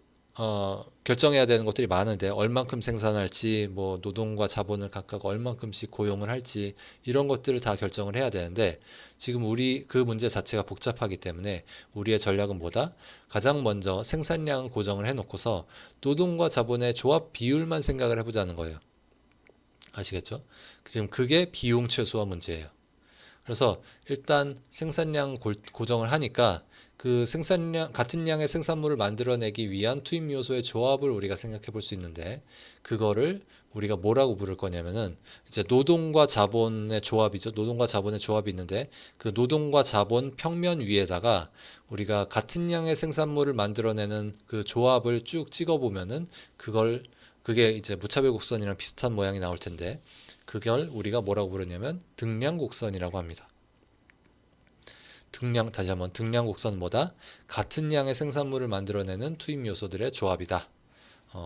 결정해야 되는 것들이 많은데, 얼만큼 생산할지, 뭐 노동과 자본을 각각 얼만큼씩 고용을 할지, 이런 것들을 다 결정을 해야 되는데, 지금 우리 그 문제 자체가 복잡하기 때문에 우리의 전략은 뭐다? 가장 먼저 생산량을 고정을 해놓고서 노동과 자본의 조합 비율만 생각을 해보자는 거예요. 아시겠죠? 지금 그게 비용 최소화 문제예요. 그래서 일단 생산량 고정을 하니까, 그 생산량, 같은 양의 생산물을 만들어내기 위한 투입 요소의 조합을 우리가 생각해 볼 수 있는데, 그거를 우리가 뭐라고 부를 거냐면은 이제 노동과 자본의 조합이죠. 노동과 자본의 조합이 있는데, 그 노동과 자본 평면 위에다가 우리가 같은 양의 생산물을 만들어내는 그 조합을 쭉 찍어 보면은, 그게 이제 무차별 곡선이랑 비슷한 모양이 나올 텐데, 그걸 우리가 뭐라고 부르냐면 등량곡선이라고 합니다. 다시 한번, 등량곡선은 뭐다? 같은 양의 생산물을 만들어내는 투입 요소들의 조합이다.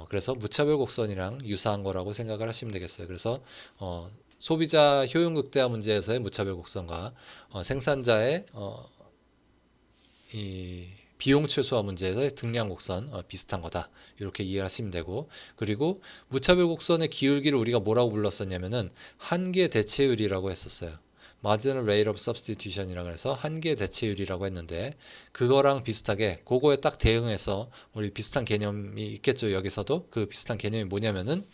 그래서 무차별 곡선이랑 유사한 거라고 생각을 하시면 되겠어요. 그래서 소비자 효용 극대화 문제에서의 무차별 곡선과 생산자의 이 비용 최소화 문제에서의 등량 곡선 비슷한 거다. 이렇게 이해하시면 되고, 그리고 무차별 곡선의 기울기를 우리가 뭐라고 불렀었냐면은 한계 대체율이라고 했었어요. Marginal Rate of Substitution이라고 해서 한계 대체율이라고 했는데, 그거랑 비슷하게 그거에 딱 대응해서 우리 비슷한 개념이 있겠죠. 여기서도 그 비슷한 개념이 뭐냐면은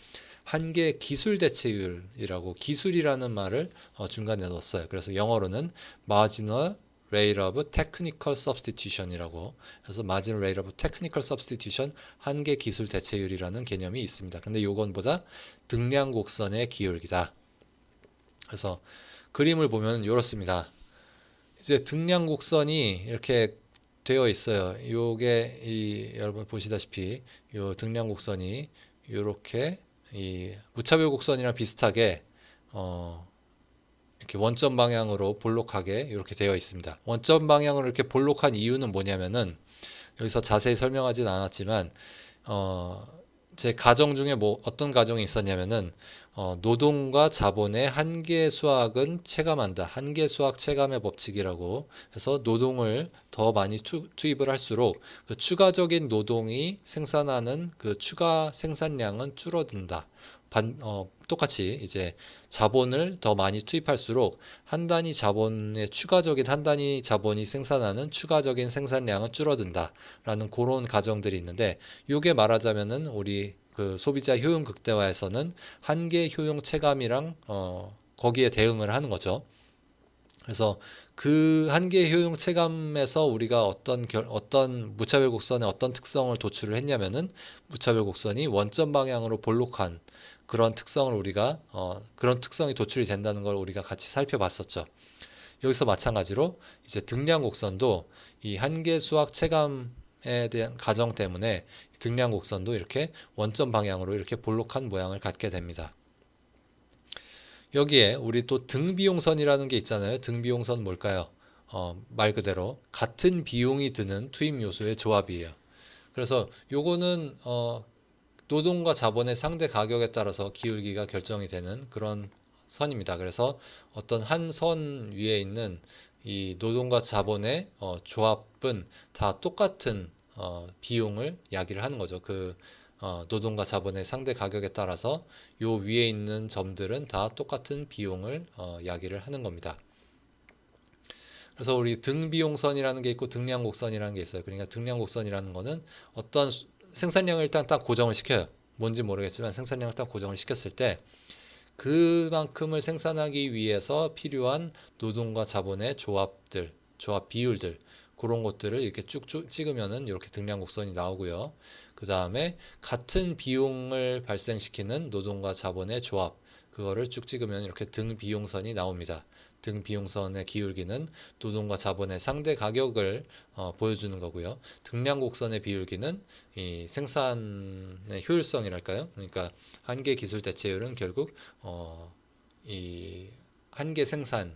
한계 기술 대체율이라고, 기술이라는 말을 중간에 넣었어요. 그래서 영어로는 marginal rate of technical substitution이라고 해서 marginal rate of technical substitution, 한계 기술 대체율이라는 개념이 있습니다. 근데 요건보다 등량 곡선의 기울기다. 그래서 그림을 보면 이렇습니다. 이제 등량 곡선이 이렇게 되어 있어요. 요게 여러분 보시다시피 요 등량 곡선이 이렇게 이 무차별 곡선이랑 비슷하게 이렇게 원점 방향으로 볼록하게 이렇게 되어 있습니다. 원점 방향으로 이렇게 볼록한 이유는 뭐냐면은, 여기서 자세히 설명하진 않았지만 제 가정 중에 뭐 어떤 가정이 있었냐면은 노동과 자본의 한계 수학은 체감한다. 한계 수학 체감의 법칙이라고 해서 노동을 더 많이 투입을 할수록 그 추가적인 노동이 생산하는 그 추가 생산량은 줄어든다. 똑같이 이제 자본을 더 많이 투입할수록 한 단위 자본의 추가적인 한 단위 자본이 생산하는 추가적인 생산량은 줄어든다라는 그런 가정들이 있는데, 요게 말하자면은 우리 그 소비자 효용 극대화에서는 한계 효용 체감이랑 거기에 대응을 하는 거죠. 그래서 그 한계 효용 체감에서 우리가 어떤 무차별 곡선의 어떤 특성을 도출을 했냐면은, 무차별 곡선이 원점 방향으로 볼록한 그런 특성을 우리가 그런 특성이 도출이 된다는 걸 우리가 같이 살펴봤었죠. 여기서 마찬가지로 이제 등량 곡선도 이 한계 수학 체감에 대한 가정 때문에 등량 곡선도 이렇게 원점 방향으로 이렇게 볼록한 모양을 갖게 됩니다. 여기에 우리 또 등비용선이라는 게 있잖아요. 등비용선 뭘까요? 말 그대로 같은 비용이 드는 투입 요소의 조합이에요. 그래서 요거는 노동과 자본의 상대 가격에 따라서 기울기가 결정이 되는 그런 선입니다. 그래서 어떤 한 선 위에 있는 이 노동과 자본의 조합은 다 똑같은 비용을 야기를 하는 거죠. 그 노동과 자본의 상대 가격에 따라서 요 위에 있는 점들은 다 똑같은 비용을 야기를 하는 겁니다. 그래서 우리 등비용선이라는 게 있고 등량곡선이라는 게 있어요. 그러니까 등량곡선이라는 거는 어떤 생산량을 일단 딱 고정을 시켜요. 뭔지 모르겠지만 생산량을 딱 고정을 시켰을 때 그만큼을 생산하기 위해서 필요한 노동과 자본의 조합 비율들, 그런 것들을 이렇게 쭉 찍으면은 이렇게 등량 곡선이 나오고요. 그 다음에 같은 비용을 발생시키는 노동과 자본의 조합, 그거를 쭉 찍으면 이렇게 등 비용선이 나옵니다. 등 비용선의 기울기는 노동과 자본의 상대 가격을 보여주는 거고요. 등량 곡선의 비울기는 이 생산의 효율성이랄까요? 그러니까 한계 기술 대체율은 결국 이 한계 생산을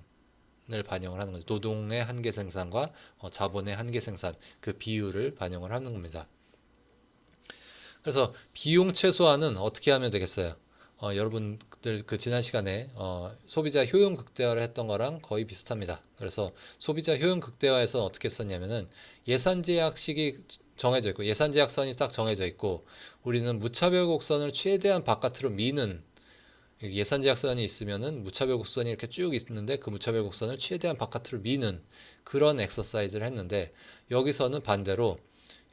반영을 하는 거죠. 노동의 한계 생산과 자본의 한계 생산, 그 비율을 반영을 하는 겁니다. 그래서 비용 최소화는 어떻게 하면 되겠어요? 여러분들 그 지난 시간에 소비자 효용 극대화를 했던 거랑 거의 비슷합니다. 그래서 소비자 효용 극대화에서 어떻게 썼냐면은 예산 제약식이 정해져 있고 예산 제약선이 딱 정해져 있고 우리는 무차별 곡선을 최대한 바깥으로 미는 예산 제약선이 있으면은 무차별 곡선이 이렇게 쭉 있는데 그 무차별 곡선을 최대한 바깥으로 미는 그런 엑서사이즈를 했는데 여기서는 반대로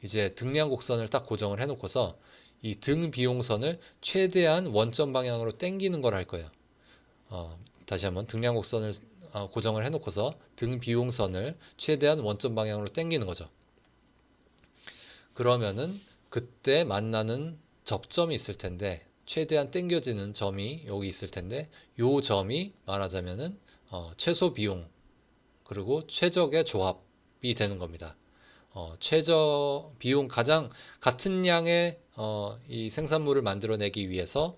이제 등량 곡선을 딱 고정을 해놓고서 이 등 비용선을 최대한 원점 방향으로 당기는 걸 할 거예요. 다시 한번 등량 곡선을 고정을 해놓고서 등 비용선을 최대한 원점 방향으로 당기는 거죠. 그러면은 그때 만나는 접점이 있을 텐데 최대한 당겨지는 점이 여기 있을 텐데 요 점이 말하자면은 최소 비용 그리고 최적의 조합이 되는 겁니다. 최저 비용 가장 같은 양의 이 생산물을 만들어내기 위해서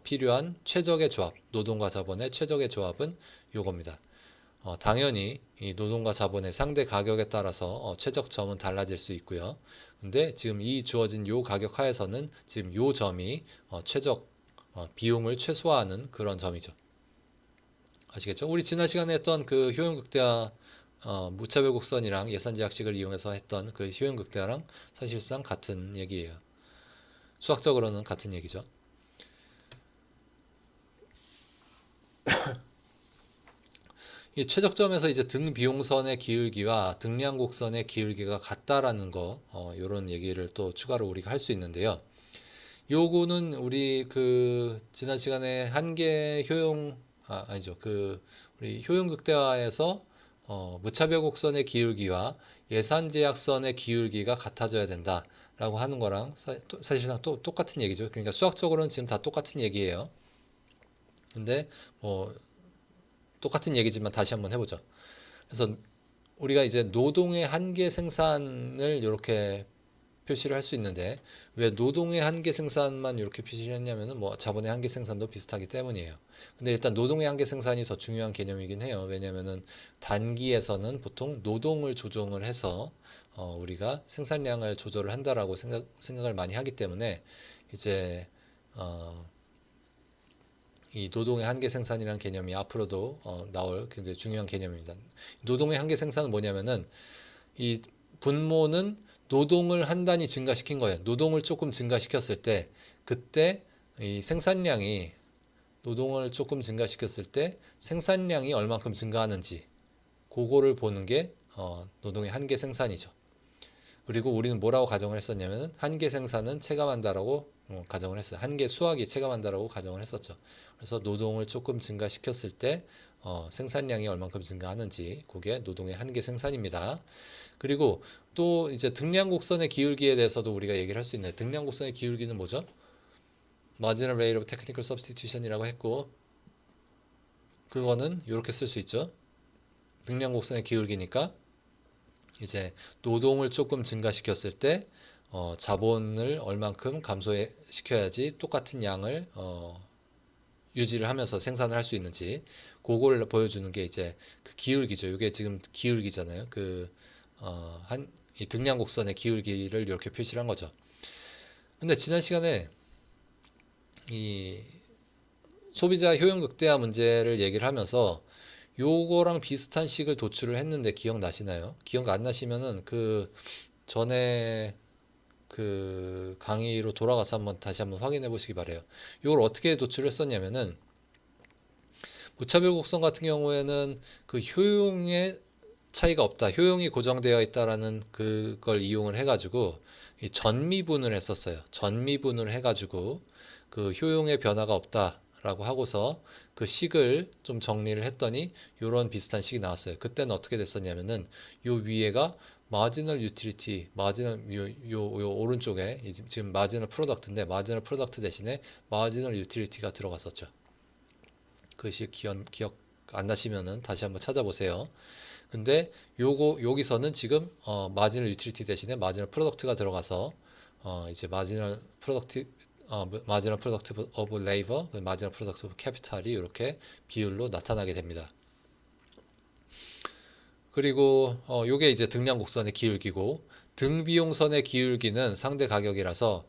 필요한 최적의 조합, 노동과 자본의 최적의 조합은 요겁니다. 당연히 이 노동과 자본의 상대 가격에 따라서 최적점은 달라질 수 있고요. 근데 지금 이 주어진 요 가격 하에서는 지금 요 점이 최적 비용을 최소화하는 그런 점이죠. 아시겠죠? 우리 지난 시간에 했던 그 효용 극대화 무차별 곡선이랑 예산 제약식을 이용해서 했던 그 효용 극대화랑 사실상 같은 얘기예요. 수학적으로는 같은 얘기죠. 이 최적점에서 이제 등 비용선의 기울기와 등량 곡선의 기울기가 같다라는 거, 이런 얘기를 또 추가로 우리가 할 수 있는데요. 요거는 우리 그 지난 시간에 한계 효용 아니죠. 그 우리 효용 극대화에서 무차별 곡선의 기울기와 예산 제약선의 기울기가 같아져야 된다라고 하는 거랑 사실상 또 똑같은 얘기죠. 그러니까 수학적으로는 지금 다 똑같은 얘기예요. 근데 뭐 똑같은 얘기지만 다시 한번 해보죠. 그래서 우리가 이제 노동의 한계 생산을 이렇게 표시를 할 수 있는데 왜 노동의 한계 생산만 이렇게 표시했냐면은 뭐 자본의 한계 생산도 비슷하기 때문이에요. 근데 일단 노동의 한계 생산이 더 중요한 개념이긴 해요. 왜냐면은 단기에서는 보통 노동을 조정을 해서 우리가 생산량을 조절을 한다라고 생각을 많이 하기 때문에 이제 이 노동의 한계 생산이라는 개념이 앞으로도 나올 굉장히 중요한 개념입니다. 노동의 한계 생산은 뭐냐면은 이 분모는 노동을 한 단위 증가시킨 거예요. 노동을 조금 증가시켰을 때 그때 이 생산량이 노동을 조금 증가시켰을 때 생산량이 얼만큼 증가하는지 그거를 보는 게 노동의 한계 생산이죠. 그리고 우리는 뭐라고 가정을 했었냐면 한계 생산은 체감한다라고 가정을 했어요. 한계 수확이 체감한다라고 가정을 했었죠. 그래서 노동을 조금 증가시켰을 때 생산량이 얼만큼 증가하는지 그게 노동의 한계 생산입니다. 그리고 또 이제 등량 곡선의 기울기에 대해서도 우리가 얘기를 할 수 있는데 등량 곡선의 기울기는 뭐죠? Marginal rate of technical substitution이라고 했고 그거는 이렇게 쓸 수 있죠. 등량 곡선의 기울기니까 이제 노동을 조금 증가시켰을 때 자본을 얼만큼 감소시켜야지 똑같은 양을 유지를 하면서 생산을 할 수 있는지 그걸 보여주는 게 이제 그 기울기죠. 이게 지금 기울기잖아요. 이 등량 곡선의 기울기를 이렇게 표시를 한 거죠. 근데 지난 시간에 이 소비자 효용 극대화 문제를 얘기를 하면서 요거랑 비슷한 식을 도출을 했는데 기억나시나요? 기억 안 나시면은 그 전에 그 강의로 돌아가서 다시 한번 확인해 보시기 바래요. 이걸 어떻게 도출을 했었냐면은 무차별 곡선 같은 경우에는 그 효용의 차이가 없다. 효용이 고정되어 있다라는 그걸 이용을 해가지고 전미분을 했었어요. 전미분을 해가지고 그 효용의 변화가 없다. 라고 하고서 그 식을 좀 정리를 했더니 이런 비슷한 식이 나왔어요. 그때는 어떻게 됐었냐면은 요 위에가 마지널 유틸리티, 마지널 요 오른쪽에 지금 마지널 프로덕트인데 마지널 프로덕트 대신에 마지널 유틸리티가 들어갔었죠. 그 식 기억 안 나시면은 다시 한번 찾아보세요. 근데 요거 여기서는 지금 마지널 유틸리티 대신에 마지널 프로덕트가 들어가서 이제 마지널 프로덕트 오브 레이버, 마지널 프로덕트 오브 캐피탈이 이렇게 비율로 나타나게 됩니다. 그리고 요게 이제 등량 곡선의 기울기고 등비용선의 기울기는 상대 가격이라서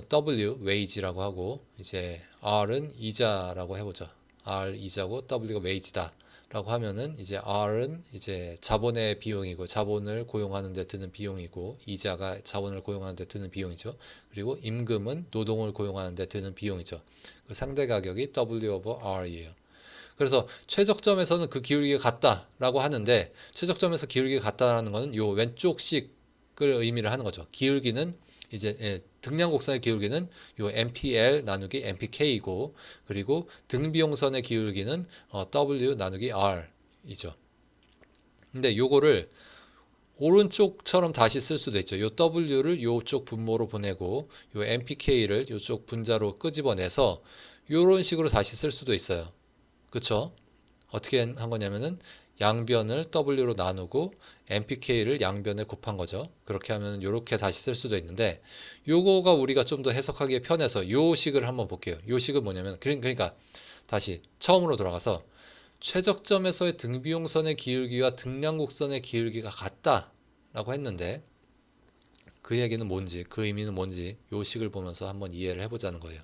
W wage라고 하고 이제 R은 이자라고 해보죠. R 이자고 W가 wage다. 라고 하면은 이제 R은 이제 자본의 비용이고 자본을 고용하는 데 드는 비용이고 이자가 자본을 고용하는 데 드는 비용이죠. 그리고 임금은 노동을 고용하는 데 드는 비용이죠. 그 상대 가격이 W over R이에요. 그래서 최적점에서는 그 기울기가 같다라고 하는데 최적점에서 기울기가 같다라는 것은 요 왼쪽 식을 의미를 하는 거죠. 기울기는 이제 등량 곡선의 기울기는 요 MPL 나누기 MPK이고 그리고 등비용선의 기울기는 W 나누기 R이죠. 근데 요거를 오른쪽처럼 다시 쓸 수도 있죠. 요 W를 요쪽 분모로 보내고 요 MPK를 요쪽 분자로 끄집어내서 요런 식으로 다시 쓸 수도 있어요. 그쵸? 어떻게 한 거냐면은 양변을 W로 나누고 MPK를 양변에 곱한 거죠. 그렇게 하면 이렇게 다시 쓸 수도 있는데 요거가 우리가 좀 더 해석하기에 편해서 요 식을 한번 볼게요. 요 식은 뭐냐면 그러니까 다시 처음으로 돌아가서 최적점에서의 등비용선의 기울기와 등량곡선의 기울기가 같다라고 했는데 그 얘기는 뭔지 그 의미는 뭔지 요 식을 보면서 한번 이해를 해보자는 거예요.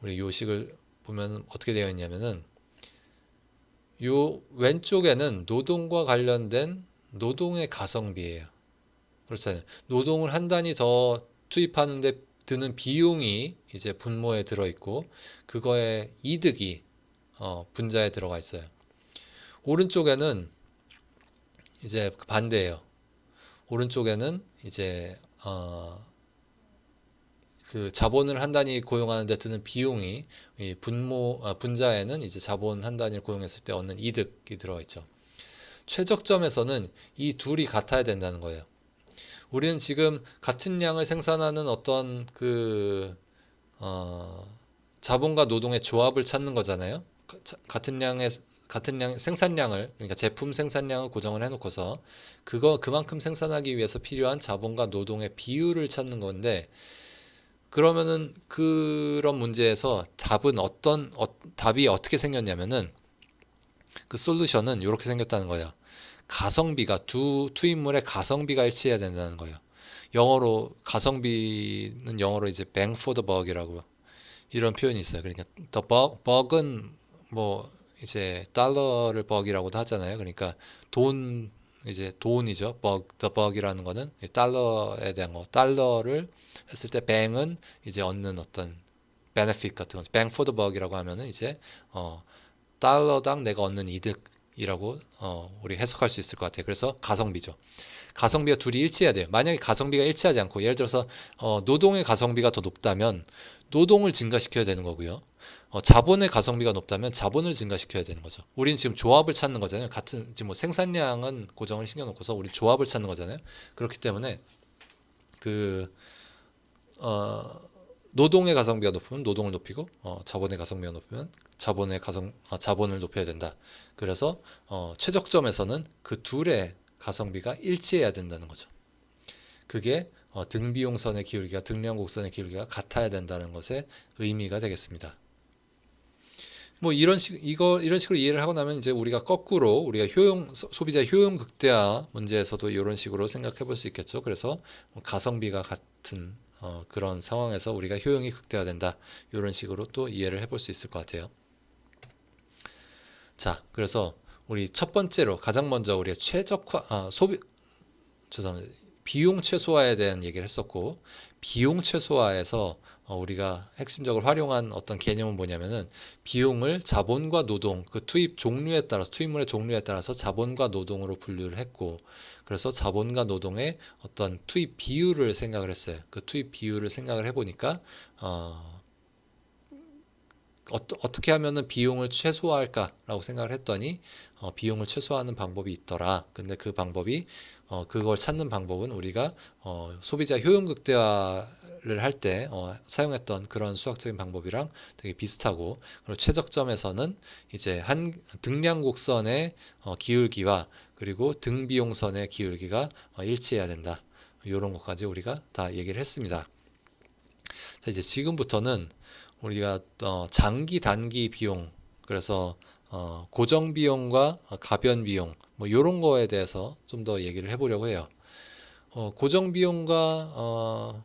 우리 요 식을 보면 어떻게 되어 있냐면은 요 왼쪽에는 노동과 관련된 노동의 가성비예요. 그렇잖아요. 노동을 한 단위 더 투입하는데 드는 비용이 이제 분모에 들어 있고 그거의 이득이 분자에 들어가 있어요. 오른쪽에는 이제 반대예요. 오른쪽에는 이제 그 자본을 한 단위 고용하는 데 드는 비용이 이 분자에는 이제 자본 한 단위를 고용했을 때 얻는 이득이 들어가 있죠. 최적점에서는 이 둘이 같아야 된다는 거예요. 우리는 지금 같은 양을 생산하는 어떤 자본과 노동의 조합을 찾는 거잖아요. 같은 양 생산량을 그러니까 제품 생산량을 고정을 해놓고서 그만큼 생산하기 위해서 필요한 자본과 노동의 비율을 찾는 건데 그러면은 그런 문제에서 답이 어떻게 생겼냐면은 그 솔루션은 이렇게 생겼다는 거예요. 가성비가 투입물의 가성비가 일치해야 된다는 거예요. 영어로 가성비는 영어로 이제 bang for the buck이라고 이런 표현이 있어요. 그러니까 the buck은 뭐 이제 달러를 buck이라고도 하잖아요. 그러니까 돈 이제 돈이죠. the buck이라는 거는 달러에 대한 거. 달러를 했을 때 bang은 이제 얻는 어떤 benefit 같은 거. bang for the buck이라고 하면은 이제 달러당 내가 얻는 이득이라고 우리 해석할 수 있을 것 같아요. 그래서 가성비죠. 가성비가 둘이 일치해야 돼요. 만약에 가성비가 일치하지 않고 예를 들어서 노동의 가성비가 더 높다면 노동을 증가시켜야 되는 거고요. 자본의 가성비가 높다면 자본을 증가시켜야 되는 거죠. 우리는 지금 조합을 찾는 거잖아요. 같은 지금 뭐 생산량은 고정을 시켜놓고서 우리 조합을 찾는 거잖아요. 그렇기 때문에 그 노동의 가성비가 높으면 노동을 높이고 자본의 가성비가 높으면 자본을 높여야 된다. 그래서 최적점에서는 그 둘의 가성비가 일치해야 된다는 거죠. 그게 등비용선의 기울기가 등량곡선의 기울기가 같아야 된다는 것의 의미가 되겠습니다. 뭐 이런 식으로 이해를 하고 나면 이제 우리가 거꾸로 우리가 소비자 효용 극대화 문제에서도 이런 식으로 생각해 볼 수 있겠죠. 그래서 가성비가 같은 그런 상황에서 우리가 효용이 극대화된다. 이런 식으로 또 이해를 해볼 수 있을 것 같아요. 자, 그래서 우리 첫 번째로 가장 먼저 우리가 죄송합니다. 비용 최소화에 대한 얘기를 했었고 비용 최소화에서 우리가 핵심적으로 활용한 어떤 개념은 뭐냐면은 비용을 자본과 노동 그 투입물의 종류에 따라서 자본과 노동으로 분류를 했고 그래서 자본과 노동의 어떤 투입 비율을 생각을 했어요. 그 투입 비율을 생각을 해보니까 어떻게 하면은 비용을 최소화할까라고 생각을 했더니 비용을 최소화하는 방법이 있더라. 근데 그 방법이 그걸 찾는 방법은 우리가 소비자 효용 극대화를 할 때 사용했던 그런 수학적인 방법이랑 되게 비슷하고, 그리고 최적점에서는 이제 한 등량 곡선의 기울기와 그리고 등 비용선의 기울기가 일치해야 된다. 이런 것까지 우리가 다 얘기를 했습니다. 자, 이제 지금부터는 우리가 장기 단기 비용, 그래서 고정 비용과 가변 비용 뭐 이런 거에 대해서 좀 더 얘기를 해보려고 해요. 고정 비용과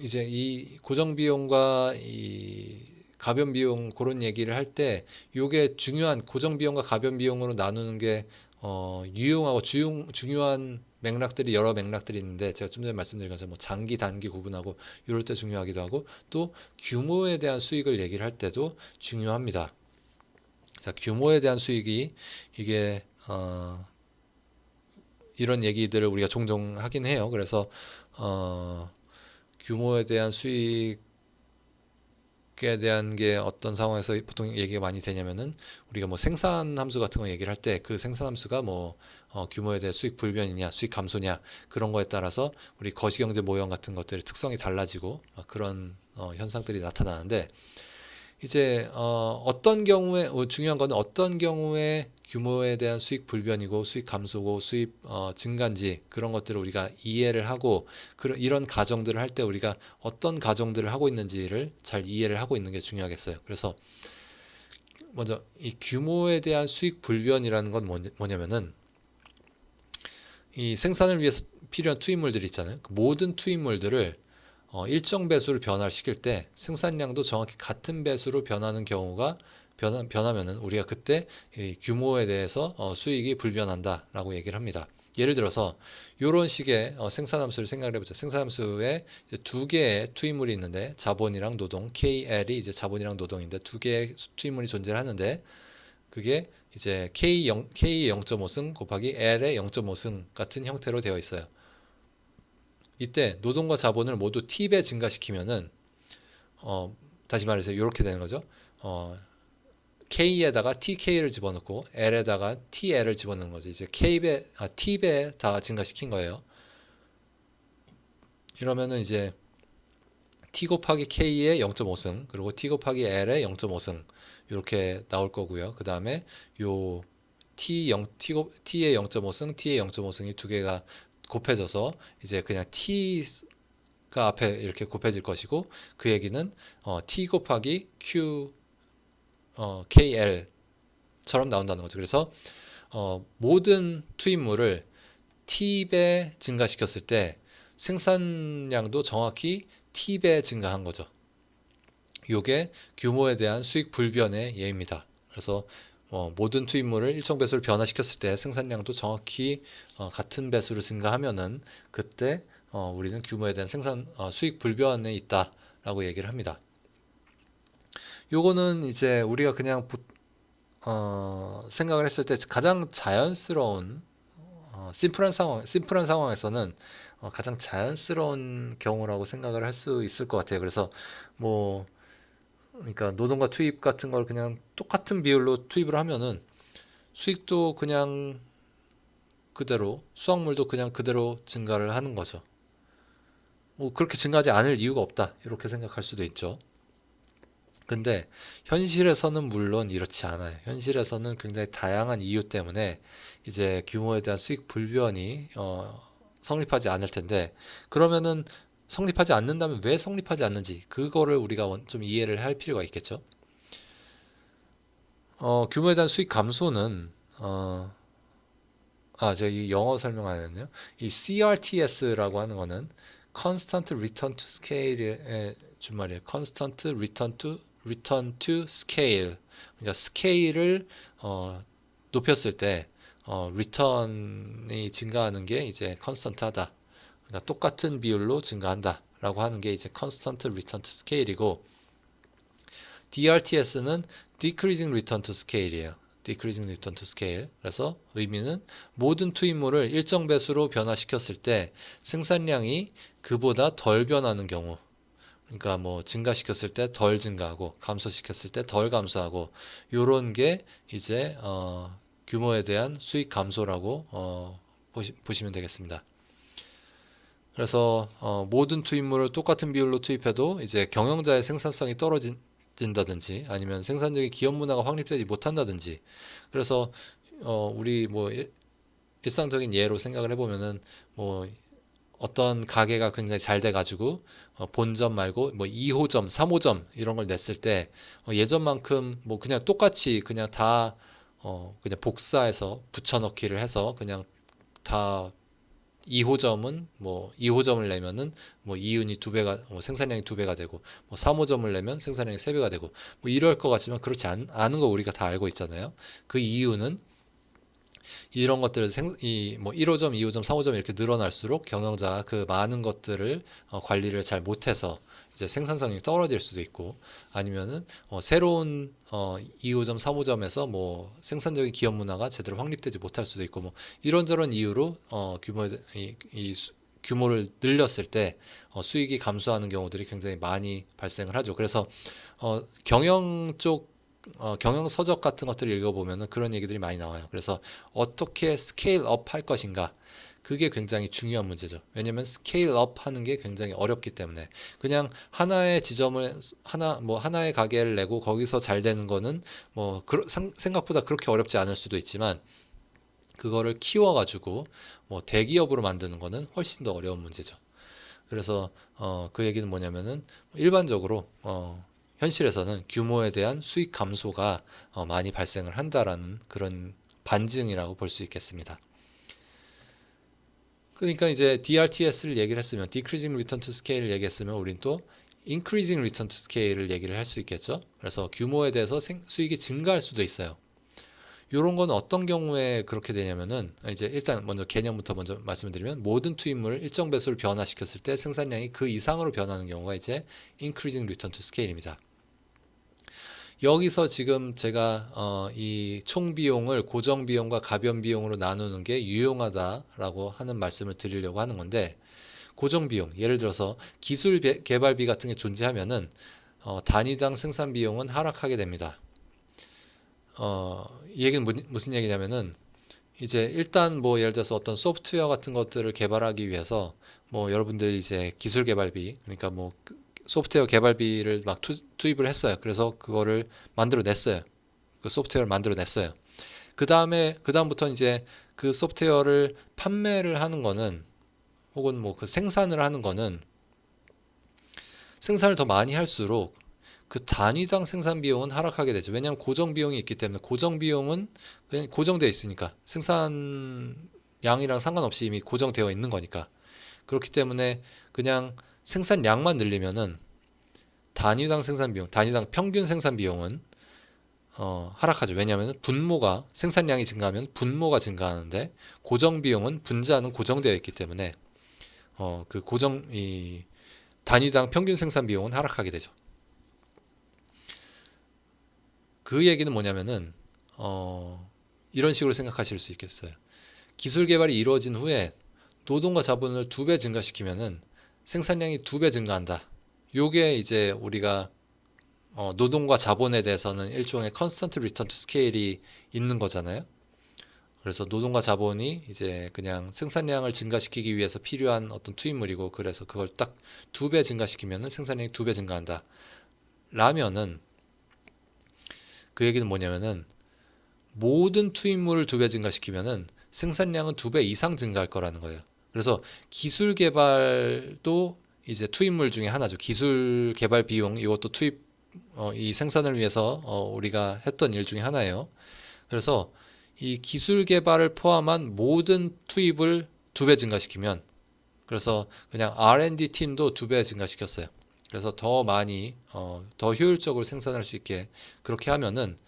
이제 이 고정 비용과 이 가변 비용 그런 얘기를 할 때 요게 중요한 고정 비용과 가변 비용으로 나누는 게 유용하고 중요한 맥락들이 여러 맥락들이 있는데, 제가 좀 전에 말씀드린 것처럼 뭐 장기 단기 구분하고 이럴 때 중요하기도 하고, 또 규모에 대한 수익을 얘기를 할 때도 중요합니다. 자, 규모에 대한 수익이 이게 이런 얘기들을 우리가 종종 하긴 해요. 그래서 규모에 대한 수익에 대한 게 어떤 상황에서 보통 얘기가 많이 되냐면은, 우리가 뭐 생산 함수 같은 거 얘기를 할 때 그 생산 함수가 뭐 규모에 대해 수익 불변이냐 수익 감소냐 그런 거에 따라서 우리 거시경제 모형 같은 것들의 특성이 달라지고 그런 현상들이 나타나는데, 이제 어떤 경우에 중요한 거는 어떤 경우에 규모에 대한 수익 불변이고 수익 감소고 수익 증가인지 그런 것들을 우리가 이해를 하고, 이런 가정들을 할 때 우리가 어떤 가정들을 하고 있는지를 잘 이해를 하고 있는 게 중요하겠어요. 그래서 먼저 이 규모에 대한 수익 불변이라는 건 뭐냐면은, 이 생산을 위해서 필요한 투입물들이 있잖아요. 그 모든 투입물들을 일정 배수를 변화시킬 때 생산량도 정확히 같은 배수로 변하는 경우가 변하면은 우리가 그때 이 규모에 대해서 수익이 불변한다라고 얘기를 합니다. 예를 들어서 이런 식의 생산함수를 생각을 해보죠. 생산함수에 두 개의 투입물이 있는데, 자본이랑 노동, KL이 이제 자본이랑 노동인데 두 개의 투입물이 존재하는데, 그게 이제 K의 0.5승 곱하기 L의 0.5승 같은 형태로 되어 있어요. 이때 노동과 자본을 모두 T배 증가시키면은 다시 말해서 이렇게 되는 거죠. K에다가 TK를 집어넣고 L에다가 TL을 집어넣는 거죠. 이제 T배 다 증가시킨 거예요. 이러면은 이제 T 곱하기 K의 0.5승 그리고 T 곱하기 L의 0.5승 이렇게 나올 거고요. 그 다음에 요 T의 0.5승, T의 0.5승이 두 개가 곱해져서 이제 그냥 T가 앞에 이렇게 곱해질 것이고, 그 얘기는 T 곱하기 Q KL처럼 나온다는 거죠. 그래서 모든 투입물을 T배 증가시켰을 때 생산량도 정확히 T배 증가한 거죠. 이게 규모에 대한 수익 불변의 예입니다. 그래서 모든 투입물을 일정 배수를 변화시켰을 때 생산량도 정확히 같은 배수를 증가하면은 그때 우리는 규모에 대한 수익 불변에 있다라고 얘기를 합니다. 요거는 이제 우리가 그냥 생각을 했을 때 가장 자연스러운 심플한 상황에서는 가장 자연스러운 경우라고 생각을 할 수 있을 것 같아요. 그래서 뭐 그러니까 노동과 투입 같은 걸 그냥 똑같은 비율로 투입을 하면은 수익도 그냥 그대로, 수확물도 그냥 그대로 증가를 하는 거죠. 뭐 그렇게 증가하지 않을 이유가 없다, 이렇게 생각할 수도 있죠. 근데 현실에서는 물론 이렇지 않아요. 현실에서는 굉장히 다양한 이유 때문에 이제 규모에 대한 수익 불변이 성립하지 않을 텐데, 그러면은 성립하지 않는다면 왜 성립하지 않는지 그거를 우리가 좀 이해를 할 필요가 있겠죠. 규모에 대한 수익 감소는 제가 이 영어 설명 안 했네요. 이 CRTS라고 하는 거는 Constant Return to Scale의 준말이에요. Constant Return to Scale. 그러니까 스케일을 높였을 때 return이 증가하는 게 이제 constant하다. 그러니까 똑같은 비율로 증가한다라고 하는 게 이제 Constant Return to Scale이고, DRTS는 Decreasing Return to Scale이에요. Decreasing Return to Scale. 그래서 의미는 모든 투입물을 일정 배수로 변화시켰을 때 생산량이 그보다 덜 변하는 경우, 그러니까 뭐 증가시켰을 때 덜 증가하고 감소시켰을 때 덜 감소하고 요런 게 이제 규모에 대한 수익 감소라고 보시면 되겠습니다. 그래서 모든 투입물을 똑같은 비율로 투입해도 이제 경영자의 생산성이 떨어진다든지 아니면 생산적인 기업 문화가 확립되지 못한다든지 그래서 우리 뭐 일상적인 예로 생각을 해보면은 뭐 어떤 가게가 굉장히 잘 돼가지고 본점 말고 뭐 2호점, 3호점 이런 걸 냈을 때 예전만큼 뭐 그냥 똑같이 그냥 다 그냥 복사해서 붙여넣기를 해서 그냥 다 2호점은 뭐 2호점을 내면은 뭐 이윤이 두 배가 생산량이 두 배가 되고 뭐 3호점을 내면 생산량이 세 배가 되고 뭐 이럴 것 같지만 그렇지 않은 거 우리가 다 알고 있잖아요. 그 이유는 이런 것들을 이뭐 1호점, 2호점, 3호점 이렇게 늘어날수록 경영자가 그 많은 것들을 관리를 잘 못해서 이제 생산성이 떨어질 수도 있고 아니면은 새로운 2호점, 3호점에서 뭐 생산적인 기업 문화가 제대로 확립되지 못할 수도 있고 뭐 이런저런 이유로 규모를 늘렸을 때 수익이 감소하는 경우들이 굉장히 많이 발생을 하죠. 그래서 경영 쪽 경영 서적 같은 것들을 읽어보면은 그런 얘기들이 많이 나와요. 그래서 어떻게 스케일 업 할 것인가? 그게 굉장히 중요한 문제죠. 왜냐면 스케일 업 하는 게 굉장히 어렵기 때문에 그냥 하나의 지점을 하나의 가게를 내고 거기서 잘 되는 거는 뭐 생각보다 그렇게 어렵지 않을 수도 있지만 그거를 키워가지고 뭐 대기업으로 만드는 거는 훨씬 더 어려운 문제죠. 그래서 그 얘기는 뭐냐면은 일반적으로 현실에서는 규모에 대한 수익 감소가 많이 발생을 한다라는 그런 반증이라고 볼 수 있겠습니다. 그러니까 이제 DRTS를 얘기를 했으면 Decreasing Return to Scale을 얘기했으면 우린 또 Increasing Return to Scale을 얘기를 할 수 있겠죠. 그래서 규모에 대해서 수익이 증가할 수도 있어요. 요런 건 어떤 경우에 그렇게 되냐면은 이제 일단 먼저 개념부터 먼저 말씀을 드리면 모든 투입물을 일정 배수를 변화시켰을 때 생산량이 그 이상으로 변하는 경우가 이제 increasing return to scale입니다. 여기서 지금 제가 이 총 비용을 고정 비용과 가변 비용으로 나누는 게 유용하다라고 하는 말씀을 드리려고 하는 건데 고정 비용 예를 들어서 기술 개발비 같은 게 존재하면은 단위당 생산 비용은 하락하게 됩니다. 이 얘기는 무슨 얘기냐면은 이제 일단 뭐 예를 들어서 어떤 소프트웨어 같은 것들을 개발하기 위해서 뭐 여러분들이 이제 기술 개발비 그러니까 뭐 소프트웨어 개발비를 막 투입을 했어요. 그래서 그거를 만들어 냈어요. 그 소프트웨어를 만들어 냈어요. 그다음부터 이제 그 소프트웨어를 판매를 하는 거는 혹은 뭐 그 생산을 하는 거는 생산을 더 많이 할수록 그 단위당 생산 비용은 하락하게 되죠. 왜냐하면 고정 비용이 있기 때문에 고정 비용은 그냥 고정되어 있으니까 생산량이랑 상관없이 이미 고정되어 있는 거니까 그렇기 때문에 그냥 생산량만 늘리면은 단위당 생산 비용, 단위당 평균 생산 비용은 하락하죠. 왜냐하면 분모가 생산량이 증가하면 분모가 증가하는데 고정 비용은 분자는 고정되어 있기 때문에 그 고정 이 단위당 평균 생산 비용은 하락하게 되죠. 그 얘기는 뭐냐면은 이런 식으로 생각하실 수 있겠어요. 기술 개발이 이루어진 후에 노동과 자본을 두 배 증가시키면은 생산량이 두 배 증가한다. 요게 이제 우리가 노동과 자본에 대해서는 일종의 컨스턴트 리턴 투 스케일이 있는 거잖아요. 그래서 노동과 자본이 이제 그냥 생산량을 증가시키기 위해서 필요한 어떤 투입물이고 그래서 그걸 딱 두 배 증가시키면은 생산량이 두 배 증가한다. 라면은 그 얘기는 뭐냐면은 모든 투입물을 두 배 증가시키면은 생산량은 두 배 이상 증가할 거라는 거예요. 그래서 기술 개발도 이제 투입물 중에 하나죠. 기술 개발 비용 이것도 이 생산을 위해서 우리가 했던 일 중에 하나예요. 그래서 이 기술 개발을 포함한 모든 투입을 두 배 증가시키면 그래서 그냥 R&D 팀도 두 배 증가시켰어요. 그래서 더 많이 더 효율적으로 생산할 수 있게 그렇게 하면은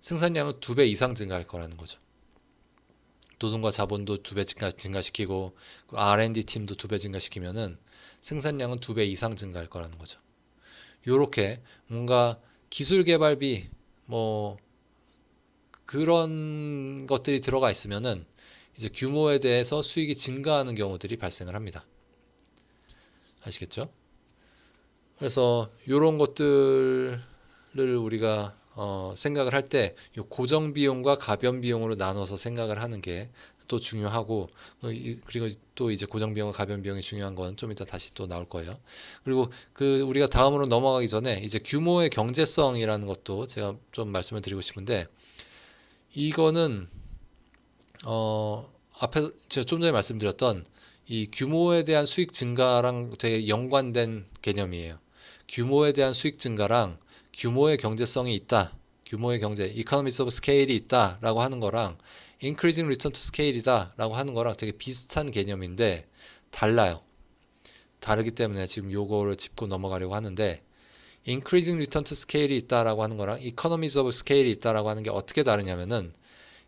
생산량은 두 배 이상 증가할 거라는 거죠. 노동과 자본도 두 배 증가시키고 R&D 팀도 두 배 증가시키면은 생산량은 두 배 이상 증가할 거라는 거죠. 요렇게 뭔가 기술 개발비 뭐 그런 것들이 들어가 있으면은 이제 규모에 대해서 수익이 증가하는 경우들이 발생을 합니다. 아시겠죠? 그래서 이런 것들을 우리가 생각을 할 때 고정 비용과 가변 비용으로 나눠서 생각을 하는 게 또 중요하고, 그리고 또 이제 고정 비용과 가변 비용이 중요한 건 좀 이따 다시 또 나올 거예요. 그리고 그 우리가 다음으로 넘어가기 전에 이제 규모의 경제성이라는 것도 제가 좀 말씀을 드리고 싶은데, 이거는 앞에 제가 좀 전에 말씀드렸던 이 규모에 대한 수익 증가랑 되게 연관된 개념이에요. 규모에 대한 수익 증가랑 규모의 경제성이 있다. 규모의 경제, economies of scale이 있다라고 하는 거랑 increasing return to scale이다라고 하는 거랑 되게 비슷한 개념인데 달라요. 다르기 때문에 지금 요거를 짚고 넘어가려고 하는데, increasing return to scale이 있다라고 하는 거랑 economies of scale이 있다라고 하는 게 어떻게 다르냐면은,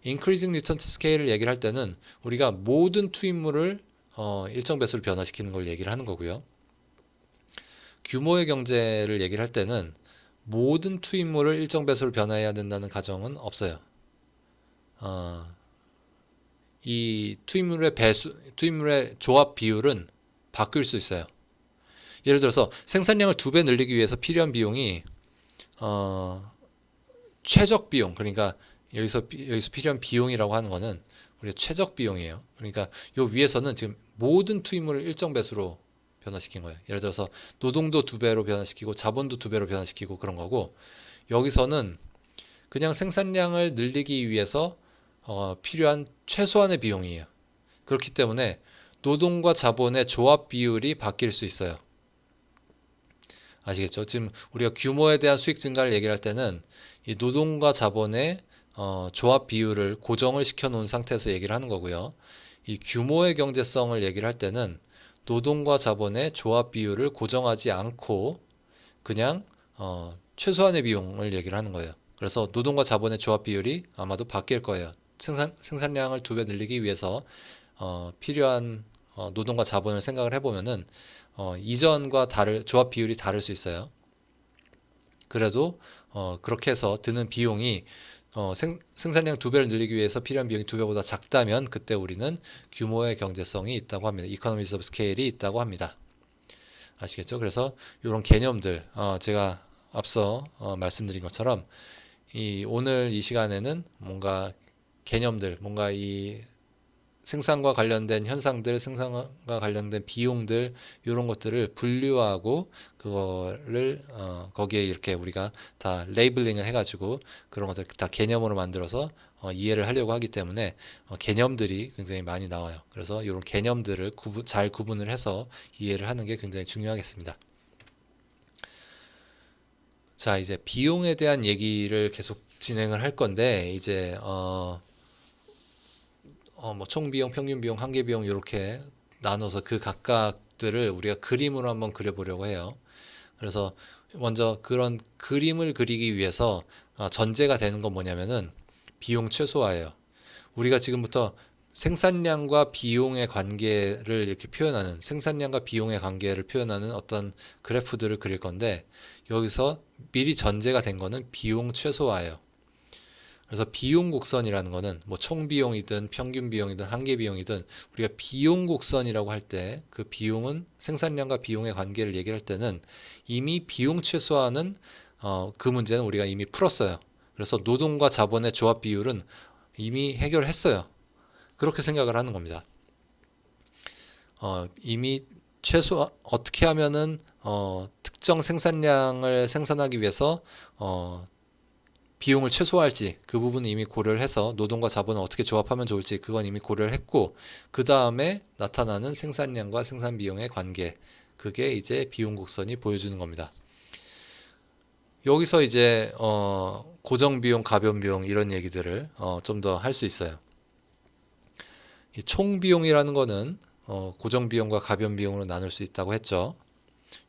increasing return to scale을 얘기를 할 때는 우리가 모든 투입물을 일정 배수로 변화시키는 걸 얘기를 하는 거고요. 규모의 경제를 얘기를 할 때는 모든 투입물을 일정 배수로 변화해야 된다는 가정은 없어요. 이 투입물의 조합 비율은 바뀔 수 있어요. 예를 들어서 생산량을 2배 늘리기 위해서 필요한 비용이 최적 비용, 그러니까 여기서 필요한 비용이라고 하는 거는 우리가 최적 비용이에요. 그러니까 요 위에서는 지금 모든 투입물을 일정 배수로 변화시킨 거예요. 예를 들어서 노동도 2배로 변화시키고 자본도 2배로 변화시키고 그런 거고, 여기서는 그냥 생산량을 늘리기 위해서 필요한 최소한의 비용이에요. 그렇기 때문에 노동과 자본의 조합 비율이 바뀔 수 있어요. 아시겠죠? 지금 우리가 규모에 대한 수익 증가를 얘기를 할 때는 이 노동과 자본의 조합 비율을 고정을 시켜 놓은 상태에서 얘기를 하는 거고요. 이 규모의 경제성을 얘기를 할 때는 노동과 자본의 조합 비율을 고정하지 않고 그냥 최소한의 비용을 얘기를 하는 거예요. 그래서 노동과 자본의 조합 비율이 아마도 바뀔 거예요. 생산량을 2배 늘리기 위해서 필요한 노동과 자본을 생각을 해보면은 이전과 조합 비율이 다를 수 있어요. 그래도 그렇게 해서 드는 비용이 생산량 2배를 늘리기 위해서 필요한 비용이 2배보다 작다면 그때 우리는 규모의 경제성이 있다고 합니다. economies of scale이 있다고 합니다. 아시겠죠? 그래서 이런 개념들 제가 앞서 말씀드린 것처럼 오늘 이 시간에는 뭔가 개념들, 뭔가 이 생산과 관련된 현상들, 생산과 관련된 비용들, 이런 것들을 분류하고 그거를 거기에 이렇게 우리가 다 레이블링을 해가지고 그런 것들 다 개념으로 만들어서 이해를 하려고 하기 때문에 개념들이 굉장히 많이 나와요. 그래서 이런 개념들을 잘 구분을 해서 이해를 하는 게 굉장히 중요하겠습니다. 자, 이제 비용에 대한 얘기를 계속 진행을 할 건데, 이제 뭐 총비용, 평균비용, 한계비용 이렇게 나눠서 그 각각들을 우리가 그림으로 한번 그려보려고 해요. 그래서 먼저 그런 그림을 그리기 위해서 전제가 되는 건 뭐냐면은 비용 최소화예요. 우리가 지금부터 생산량과 비용의 관계를 이렇게 표현하는, 생산량과 비용의 관계를 표현하는 어떤 그래프들을 그릴 건데, 여기서 미리 전제가 된 거는 비용 최소화예요. 그래서 비용 곡선이라는 거는 뭐 총비용이든 평균 비용이든 한계 비용이든 우리가 비용 곡선이라고 할 때 그 비용은 생산량과 비용의 관계를 얘기할 때는 이미 비용 최소화는 그 문제는 우리가 이미 풀었어요. 그래서 노동과 자본의 조합 비율은 이미 해결했어요. 그렇게 생각을 하는 겁니다. 이미 어떻게 하면은 특정 생산량을 생산하기 위해서 비용을 최소화할지 그 부분은 이미 고려를 해서 노동과 자본을 어떻게 조합하면 좋을지 그건 이미 고려를 했고, 그 다음에 나타나는 생산량과 생산 비용의 관계, 그게 이제 비용 곡선이 보여주는 겁니다. 여기서 이제 고정 비용, 가변 비용 이런 얘기들을 좀 더 할 수 있어요. 이 총 비용이라는 거는 고정 비용과 가변 비용으로 나눌 수 있다고 했죠.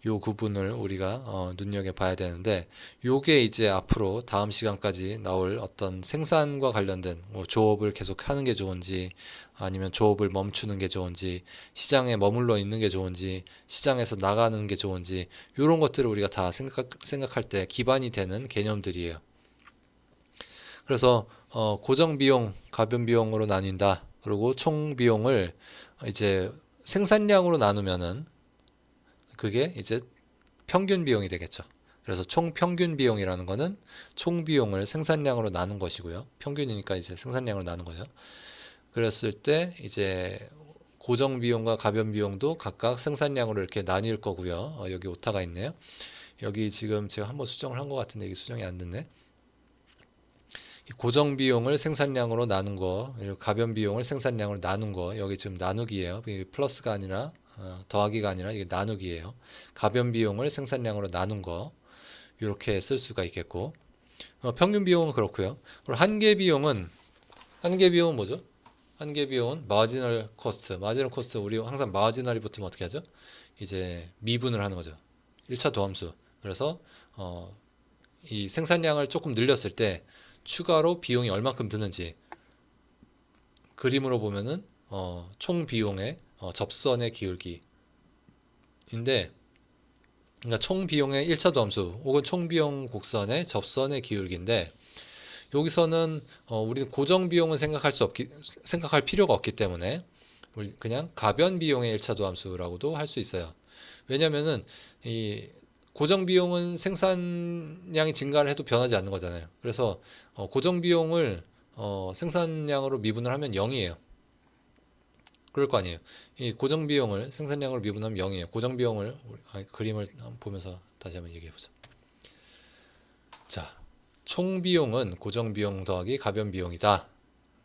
요 구분을 우리가 눈여겨봐야 되는데, 요게 이제 앞으로 다음 시간까지 나올 어떤 생산과 관련된 뭐 조업을 계속 하는 게 좋은지 아니면 조업을 멈추는 게 좋은지 시장에 머물러 있는 게 좋은지 시장에서 나가는 게 좋은지 요런 것들을 우리가 다 생각할 때 기반이 되는 개념들이에요. 그래서 고정 비용, 가변 비용으로 나뉜다. 그리고 총 비용을 이제 생산량으로 나누면은 그게 이제 평균 비용이 되겠죠. 그래서 총 평균 비용이라는 거는 총 비용을 생산량으로 나눈 것이고요. 평균이니까 이제 생산량으로 나눈 거죠. 그랬을 때 이제 고정 비용과 가변 비용도 각각 생산량으로 이렇게 나뉠 거고요. 여기 오타가 있네요. 여기 지금 제가 한번 수정을 한 것 같은데 이게 수정이 안 됐네. 이 고정 비용을 생산량으로 나눈 거, 그리고 가변 비용을 생산량으로 나눈 거, 여기 지금 나누기예요. 이게 플러스가 아니라 더하기가 아니라 이게 나누기예요. 가변 비용을 생산량으로 나눈 거 이렇게 쓸 수가 있겠고, 평균 비용은 그렇고요. 그리고 한계 비용은 뭐죠? 한계 비용은 마지널 코스트. 마지널 코스트 우리 항상 마지널이 붙으면 어떻게 하죠? 이제 미분을 하는 거죠. 1차 도함수. 그래서 이 생산량을 조금 늘렸을 때 추가로 비용이 얼만큼 드는지 그림으로 보면은 총 비용의 접선의 기울기인데, 그러니까 총 비용의 1차 도함수 혹은 총 비용 곡선의 접선의 기울기인데, 여기서는 우리는 고정 비용은 생각할 필요가 없기 때문에 우리 그냥 가변 비용의 1차 도함수라고도 할 수 있어요. 왜냐면은 이 고정 비용은 생산량이 증가를 해도 변하지 않는 거잖아요. 그래서 고정 비용을 생산량으로 미분을 하면 0이에요. 그럴 거 아니에요. 이 고정 비용을 생산량으로 미분하면 0이에요. 고정 비용을 그림을 한번 보면서 다시 한번 얘기해 보자. 자, 총 비용은 고정 비용 더하기 가변 비용이다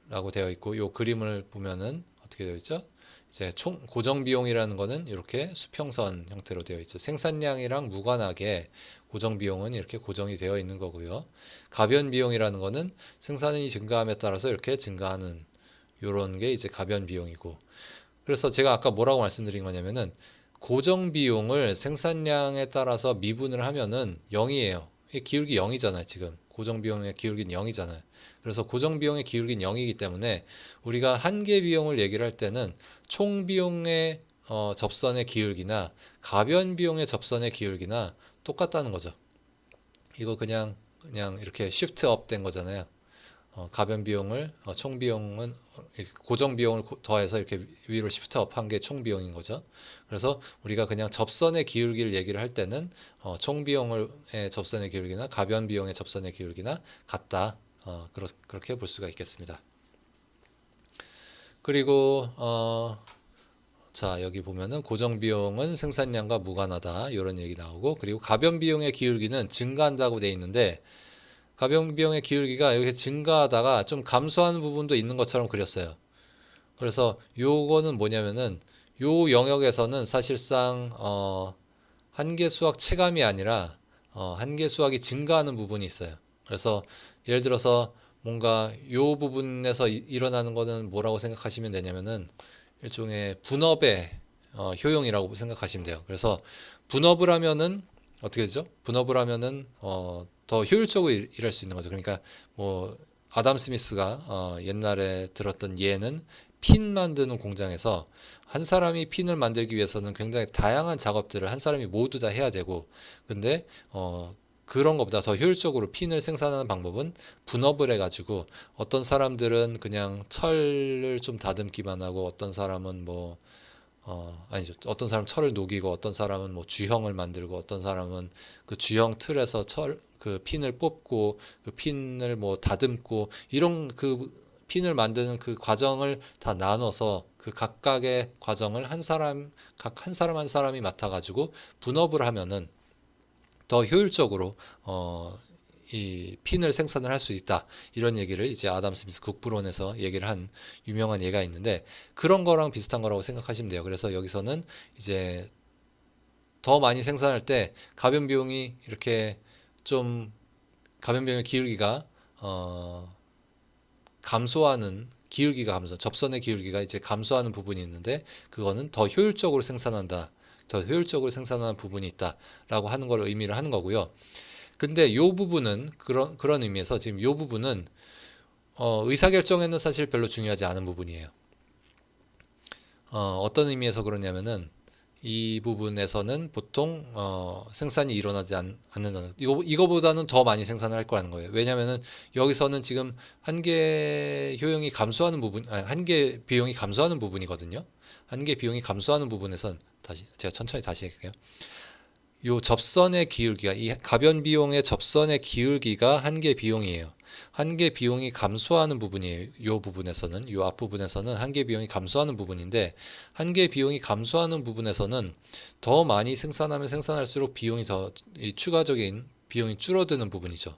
라고 되어 있고, 이 그림을 보면은 어떻게 되어 있죠? 이제 총 고정 비용이라는 거는 이렇게 수평선 형태로 되어 있죠. 생산량이랑 무관하게 고정 비용은 이렇게 고정이 되어 있는 거고요. 가변 비용이라는 거는 생산이 증가함에 따라서 이렇게 증가하는 요런 게 이제 가변 비용이고, 그래서 제가 아까 뭐라고 말씀드린 거냐면은 고정 비용을 생산량에 따라서 미분을 하면은 0이에요. 이 기울기 0이잖아요, 지금. 고정 비용의 기울기는 0이잖아요. 그래서 고정 비용의 기울기는 0이기 때문에 우리가 한계 비용을 얘기를 할 때는 총 비용의 접선의 기울기나 가변 비용의 접선의 기울기나 똑같다는 거죠. 이거 그냥 이렇게 쉬프트 업 된 거잖아요. 가변 비용을 총 비용은 고정 비용을 더해서 이렇게 위로 시프트 업 한 게 총 비용인 거죠. 그래서 우리가 그냥 접선의 기울기를 얘기를 할 때는 총 비용의 접선의 기울기나 가변 비용의 접선의 기울기나 같다. 그렇게 볼 수가 있겠습니다. 그리고 자, 여기 보면은 고정 비용은 생산량과 무관하다 이런 얘기 나오고, 그리고 가변 비용의 기울기는 증가한다고 돼 있는데, 가변 비용의 기울기가 이렇게 증가하다가 좀 감소하는 부분도 있는 것처럼 그렸어요. 그래서 요거는 뭐냐면은 요 영역에서는 사실상 한계 수학 체감이 아니라 한계 수학이 증가하는 부분이 있어요. 그래서 예를 들어서 뭔가 요 부분에서 일어나는 거는 뭐라고 생각하시면 되냐면은 일종의 분업의 효용이라고 생각하시면 돼요. 그래서 분업을 하면은 어떻게 되죠? 분업을 하면은 더 효율적으로 일할 수 있는 거죠. 그러니까 뭐 아담 스미스가 옛날에 들었던 예는 핀 만드는 공장에서 한 사람이 핀을 만들기 위해서는 굉장히 다양한 작업들을 한 사람이 모두 다 해야 되고, 근데 그런 것보다 더 효율적으로 핀을 생산하는 방법은 분업을 해가지고, 어떤 사람들은 그냥 철을 좀 다듬기만 하고, 어떤 사람은 뭐 아니죠. 어떤 사람은 철을 녹이고, 어떤 사람은 뭐 주형을 만들고, 어떤 사람은 그 주형 틀에서 그 핀을 뽑고, 그 핀을 뭐 다듬고, 이런 그 핀을 만드는 그 과정을 다 나눠서 그 각각의 과정을 각 한 사람이 맡아가지고 분업을 하면은 더 효율적으로 이 핀을 생산을 할 수 있다. 이런 얘기를 이제 아담 스미스 국부론에서 얘기를 한 유명한 예가 있는데, 그런 거랑 비슷한 거라고 생각하시면 돼요. 그래서 여기서는 이제 더 많이 생산할 때 가변 비용이 이렇게 좀 가변 비용의 기울기가 감소하는 기울기가 접선의 기울기가 이제 감소하는 부분이 있는데, 그거는 더 효율적으로 생산한다. 더 효율적으로 생산하는 부분이 있다라고 하는 걸 의미를 하는 거고요. 근데 요 부분은 그런 의미에서 지금 요 부분은 의사결정에는 사실 별로 중요하지 않은 부분이에요. 어떤 의미에서 그러냐면은 이 부분에서는 보통 생산이 일어나지 않는다는, 이거보다는 더 많이 생산을 할 거라는 거예요. 왜냐면은 여기서는 지금 한계 효용이 감소하는 부분, 아니, 한계 비용이 감소하는 부분이거든요. 한계 비용이 감소하는 부분에선 제가 천천히 다시 할게요. 요 접선의 기울기가 이 가변 비용의 접선의 기울기가 한계 비용이에요. 한계 비용이 감소하는 부분이에요. 요 부분에서는 요 앞부분에서는 한계 비용이 감소하는 부분인데 한계 비용이 감소하는 부분에서는 더 많이 생산하면 생산할수록 비용이 더 이 추가적인 비용이 줄어드는 부분이죠.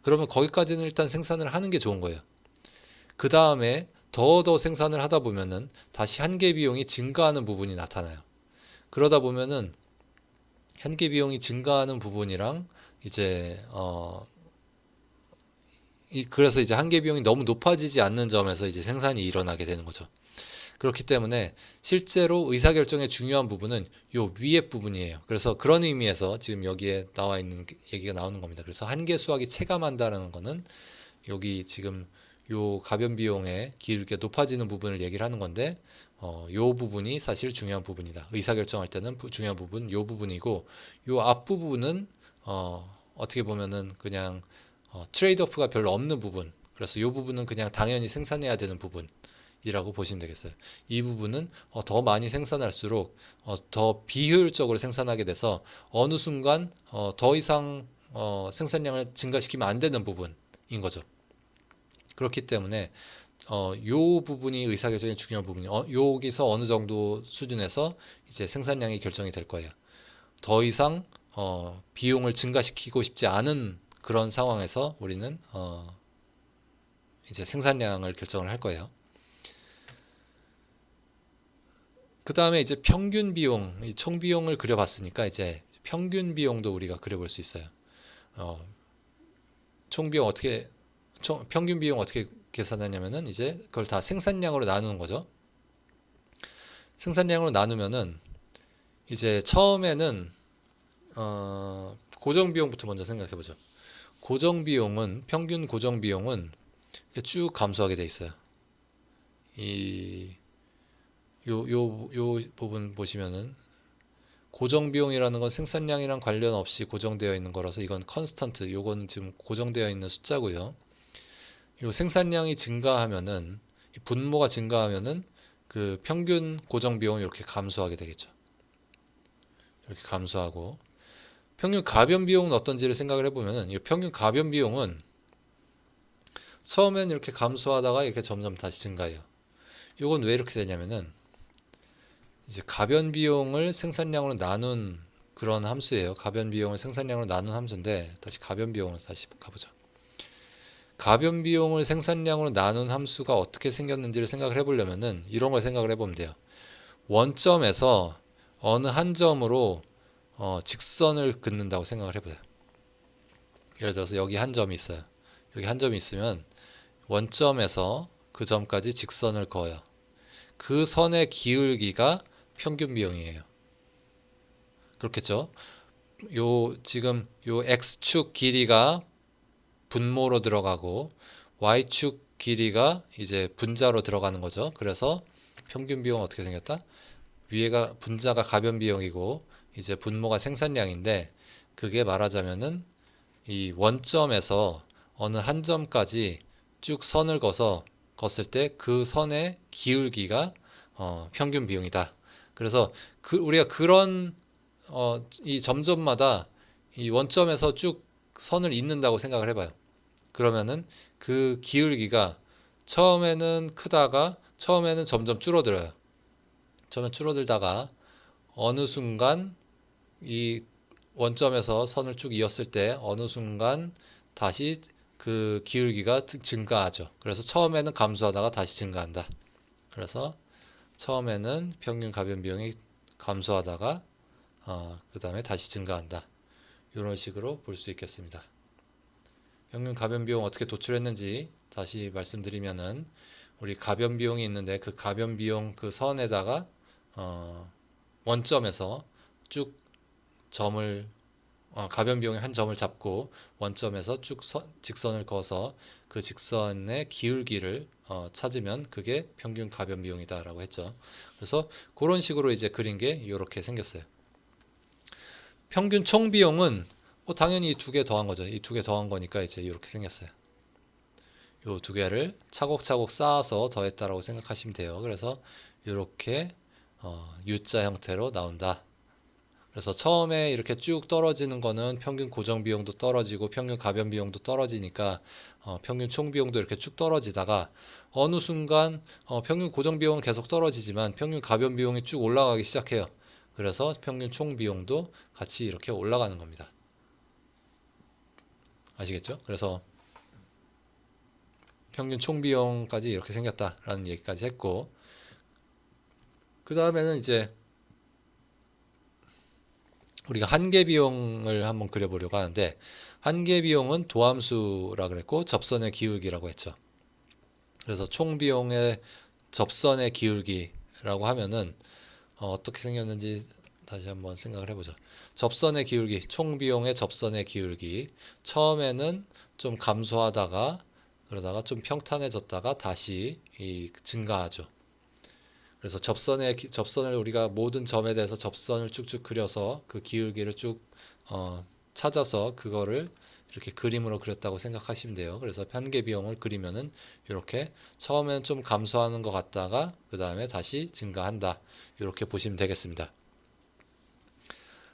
그러면 거기까지는 일단 생산을 하는 게 좋은 거예요. 그 다음에 더 생산을 하다 보면은 다시 한계 비용이 증가하는 부분이 나타나요. 그러다 보면은 현기 비용이 증가하는 부분이랑 이제 그래서 이제 한계 비용이 너무 높아지지 않는 점에서 이제 생산이 일어나게 되는 거죠. 그렇기 때문에 실제로 의사결정의 중요한 부분은 요 위에 부분이에요. 그래서 그런 의미에서 지금 여기에 나와 있는 얘기가 나오는 겁니다. 그래서 한계 수학이 체감한다는 거는 여기 지금 요 가변 비용의 기울기가 높아지는 부분을 얘기를 하는 건데 요 부분이 사실 중요한 부분이다. 의사결정할 때는 중요한 부분 요 부분이고 요 앞부분은 어떻게 보면은 그냥 트레이드오프가 별로 없는 부분. 그래서 요 부분은 그냥 당연히 생산해야 되는 부분이라고 보시면 되겠어요. 이 부분은 더 많이 생산할수록 더 비효율적으로 생산하게 돼서 어느 순간 더 이상 생산량을 증가시키면 안 되는 부분인 거죠. 그렇기 때문에 요 부분이 의사결정의 중요한 부분이 여기서 어느 정도 수준에서 이제 생산량이 결정이 될 거예요. 더 이상 비용을 증가시키고 싶지 않은 그런 상황에서 우리는 이제 생산량을 결정을 할 거예요. 그 다음에 이제 평균 비용, 총 비용을 그려봤으니까 이제 평균 비용도 우리가 그려볼 수 있어요. 총 비용 평균 비용 어떻게 계산하냐면은 이제 그걸 다 생산량으로 나누는 거죠. 생산량으로 나누면은 이제 처음에는 고정 비용부터 먼저 생각해 보죠. 평균 고정 비용은 쭉 감소하게 돼 있어요. 요 부분 보시면은 고정 비용이라는 건 생산량이랑 관련 없이 고정되어 있는 거라서 이건 컨스턴트, 요건 지금 고정되어 있는 숫자고요. 요 생산량이 증가하면은 분모가 증가하면은 그 평균 고정 비용이 이렇게 감소하게 되겠죠. 이렇게 감소하고 평균 가변 비용은 어떤지를 생각을 해보면은 이 평균 가변 비용은 처음엔 이렇게 감소하다가 이렇게 점점 다시 증가해요. 이건 왜 이렇게 되냐면은 이제 가변 비용을 생산량으로 나눈 그런 함수예요. 가변 비용을 생산량으로 나눈 함수인데 다시 가변 비용으로 다시 가보죠. 가변 비용을 생산량으로 나눈 함수가 어떻게 생겼는지를 생각을 해보려면은 이런 걸 생각을 해보면 돼요. 원점에서 어느 한 점으로 직선을 긋는다고 생각을 해보세요. 예를 들어서 여기 한 점이 있어요. 여기 한 점이 있으면 원점에서 그 점까지 직선을 그어요. 그 선의 기울기가 평균 비용이에요. 그렇겠죠? 지금 요 x축 길이가 분모로 들어가고 y축 길이가 이제 분자로 들어가는 거죠. 그래서 평균 비용은 어떻게 생겼다? 위에가 분자가 가변 비용이고 이제 분모가 생산량인데 그게 말하자면은 이 원점에서 어느 한 점까지 쭉 선을 걷을 때 그 선의 기울기가 평균 비용이다. 그래서 우리가 그런 이 점점마다 이 원점에서 쭉 선을 잇는다고 생각을 해봐요. 그러면은 그 기울기가 처음에는 점점 줄어들어요. 처음에 줄어들다가 어느 순간 이 원점에서 선을 쭉 이었을 때 어느 순간 다시 그 기울기가 증가하죠. 그래서 처음에는 감소하다가 다시 증가한다. 그래서 처음에는 평균 가변 비용이 감소하다가 그 다음에 다시 증가한다. 이런 식으로 볼 수 있겠습니다. 평균 가변 비용 어떻게 도출했는지 다시 말씀드리면은 우리 가변 비용이 있는데 그 가변 비용 그 선에다가 원점에서 쭉 점을 가변 비용의 한 점을 잡고 원점에서 쭉 직선을 그어서 그 직선의 기울기를 찾으면 그게 평균 가변 비용이다라고 했죠. 그래서 그런 식으로 이제 그린 게 이렇게 생겼어요. 평균 총 비용은 당연히 이 두 개 더한 거죠. 이 두 개 더한 거니까 이제 이렇게 생겼어요. 이 두 개를 차곡차곡 쌓아서 더했다라고 생각하시면 돼요. 그래서 이렇게 U자 형태로 나온다. 그래서 처음에 이렇게 쭉 떨어지는 거는 평균 고정 비용도 떨어지고 평균 가변 비용도 떨어지니까 평균 총 비용도 이렇게 쭉 떨어지다가 어느 순간 평균 고정 비용은 계속 떨어지지만 평균 가변 비용이 쭉 올라가기 시작해요. 그래서 평균 총 비용도 같이 이렇게 올라가는 겁니다. 아시겠죠? 그래서 평균 총 비용까지 이렇게 생겼다라는 얘기까지 했고, 그 다음에는 이제 우리가 한계 비용을 한번 그려보려고 하는데, 한계 비용은 도함수라 그랬고 접선의 기울기라고 했죠. 그래서 총 비용의 접선의 기울기라고 하면은 어떻게 생겼는지 다시 한번 생각을 해보죠. 접선의 기울기, 총 비용의 접선의 기울기. 처음에는 좀 감소하다가 그러다가 좀 평탄해졌다가 다시 증가하죠. 그래서 접선을 우리가 모든 점에 대해서 접선을 쭉쭉 그려서 그 기울기를 쭉 찾아서 그거를 이렇게 그림으로 그렸다고 생각하시면 돼요. 그래서 한계 비용을 그리면은 이렇게 처음에는 좀 감소하는 것 같다가 그 다음에 다시 증가한다. 이렇게 보시면 되겠습니다.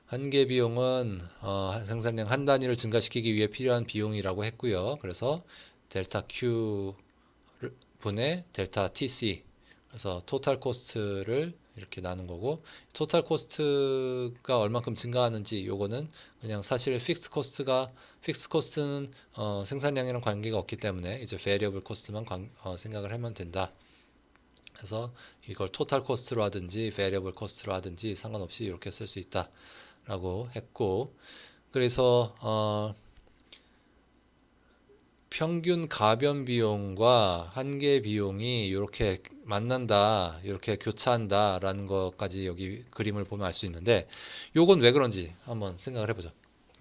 한계 비용은 생산량 한 단위를 증가시키기 위해 필요한 비용이라고 했고요. 그래서 델타 Q 분의 델타 TC, 그래서 토탈 코스트를 이렇게 나눈 거고, 토탈 코스트가 얼만큼 증가하는지 요거는 그냥 사실 픽스 코스트는 생산량이랑 관계가 없기 때문에 이제 베리어블 코스트만 생각을 하면 된다. 그래서 이걸 토탈 코스트로 하든지 베리어블 코스트로 하든지 상관없이 이렇게 쓸 수 있다라고 했고, 그래서 평균 가변 비용과 한계 비용이 이렇게 만난다, 이렇게 교차한다라는 것까지 여기 그림을 보면 알 수 있는데, 요건 왜 그런지 한번 생각을 해보죠.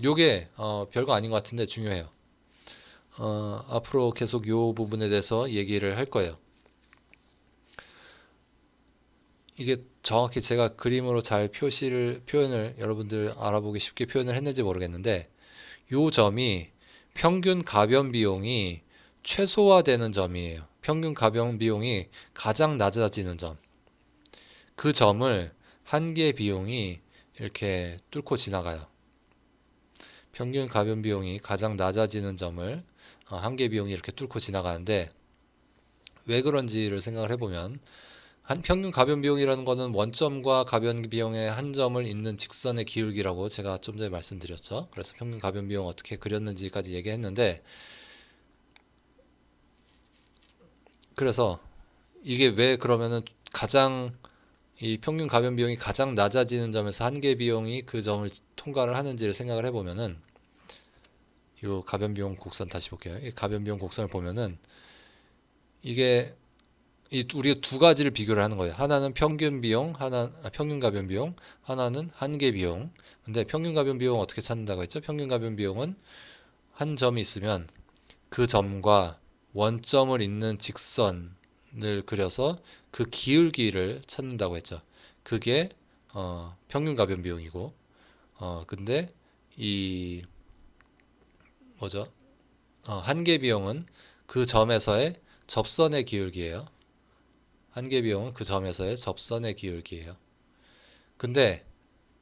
요게 별거 아닌 것 같은데 중요해요. 앞으로 계속 요 부분에 대해서 얘기를 할 거예요. 이게 정확히 제가 그림으로 잘 표현을 여러분들 알아보기 쉽게 표현을 했는지 모르겠는데, 요 점이 평균 가변 비용이 최소화되는 점이에요. 평균 가변 비용이 가장 낮아지는 점. 그 점을 한계 비용이 이렇게 뚫고 지나가요. 평균 가변 비용이 가장 낮아지는 점을 한계 비용이 이렇게 뚫고 지나가는데, 왜 그런지를 생각을 해보면, 평균 가변 비용이라는 거는 원점과 가변 비용의 한 점을 잇는 직선의 기울기라고 제가 좀 전에 말씀드렸죠. 그래서 평균 가변 비용 어떻게 그렸는지까지 얘기했는데, 그래서 이게 왜 그러면은 이 평균 가변 비용이 가장 낮아지는 점에서 한계 비용이 그 점을 통과를 하는지를 생각을 해보면은, 이 가변 비용 곡선 다시 볼게요. 이 가변 비용 곡선을 보면은 이게 우리가 두 가지를 비교를 하는 거예요. 하나는 평균 비용, 평균 가변 비용, 하나는 한계 비용. 근데 평균 가변 비용 어떻게 찾는다고 했죠? 평균 가변 비용은 한 점이 있으면 그 점과 원점을 잇는 직선을 그려서 그 기울기를 찾는다고 했죠. 그게 평균 가변 비용이고, 근데 이 뭐죠? 한계 비용은 그 점에서의 접선의 기울기예요. 한계 비용은 그 점에서의 접선의 기울기예요. 근데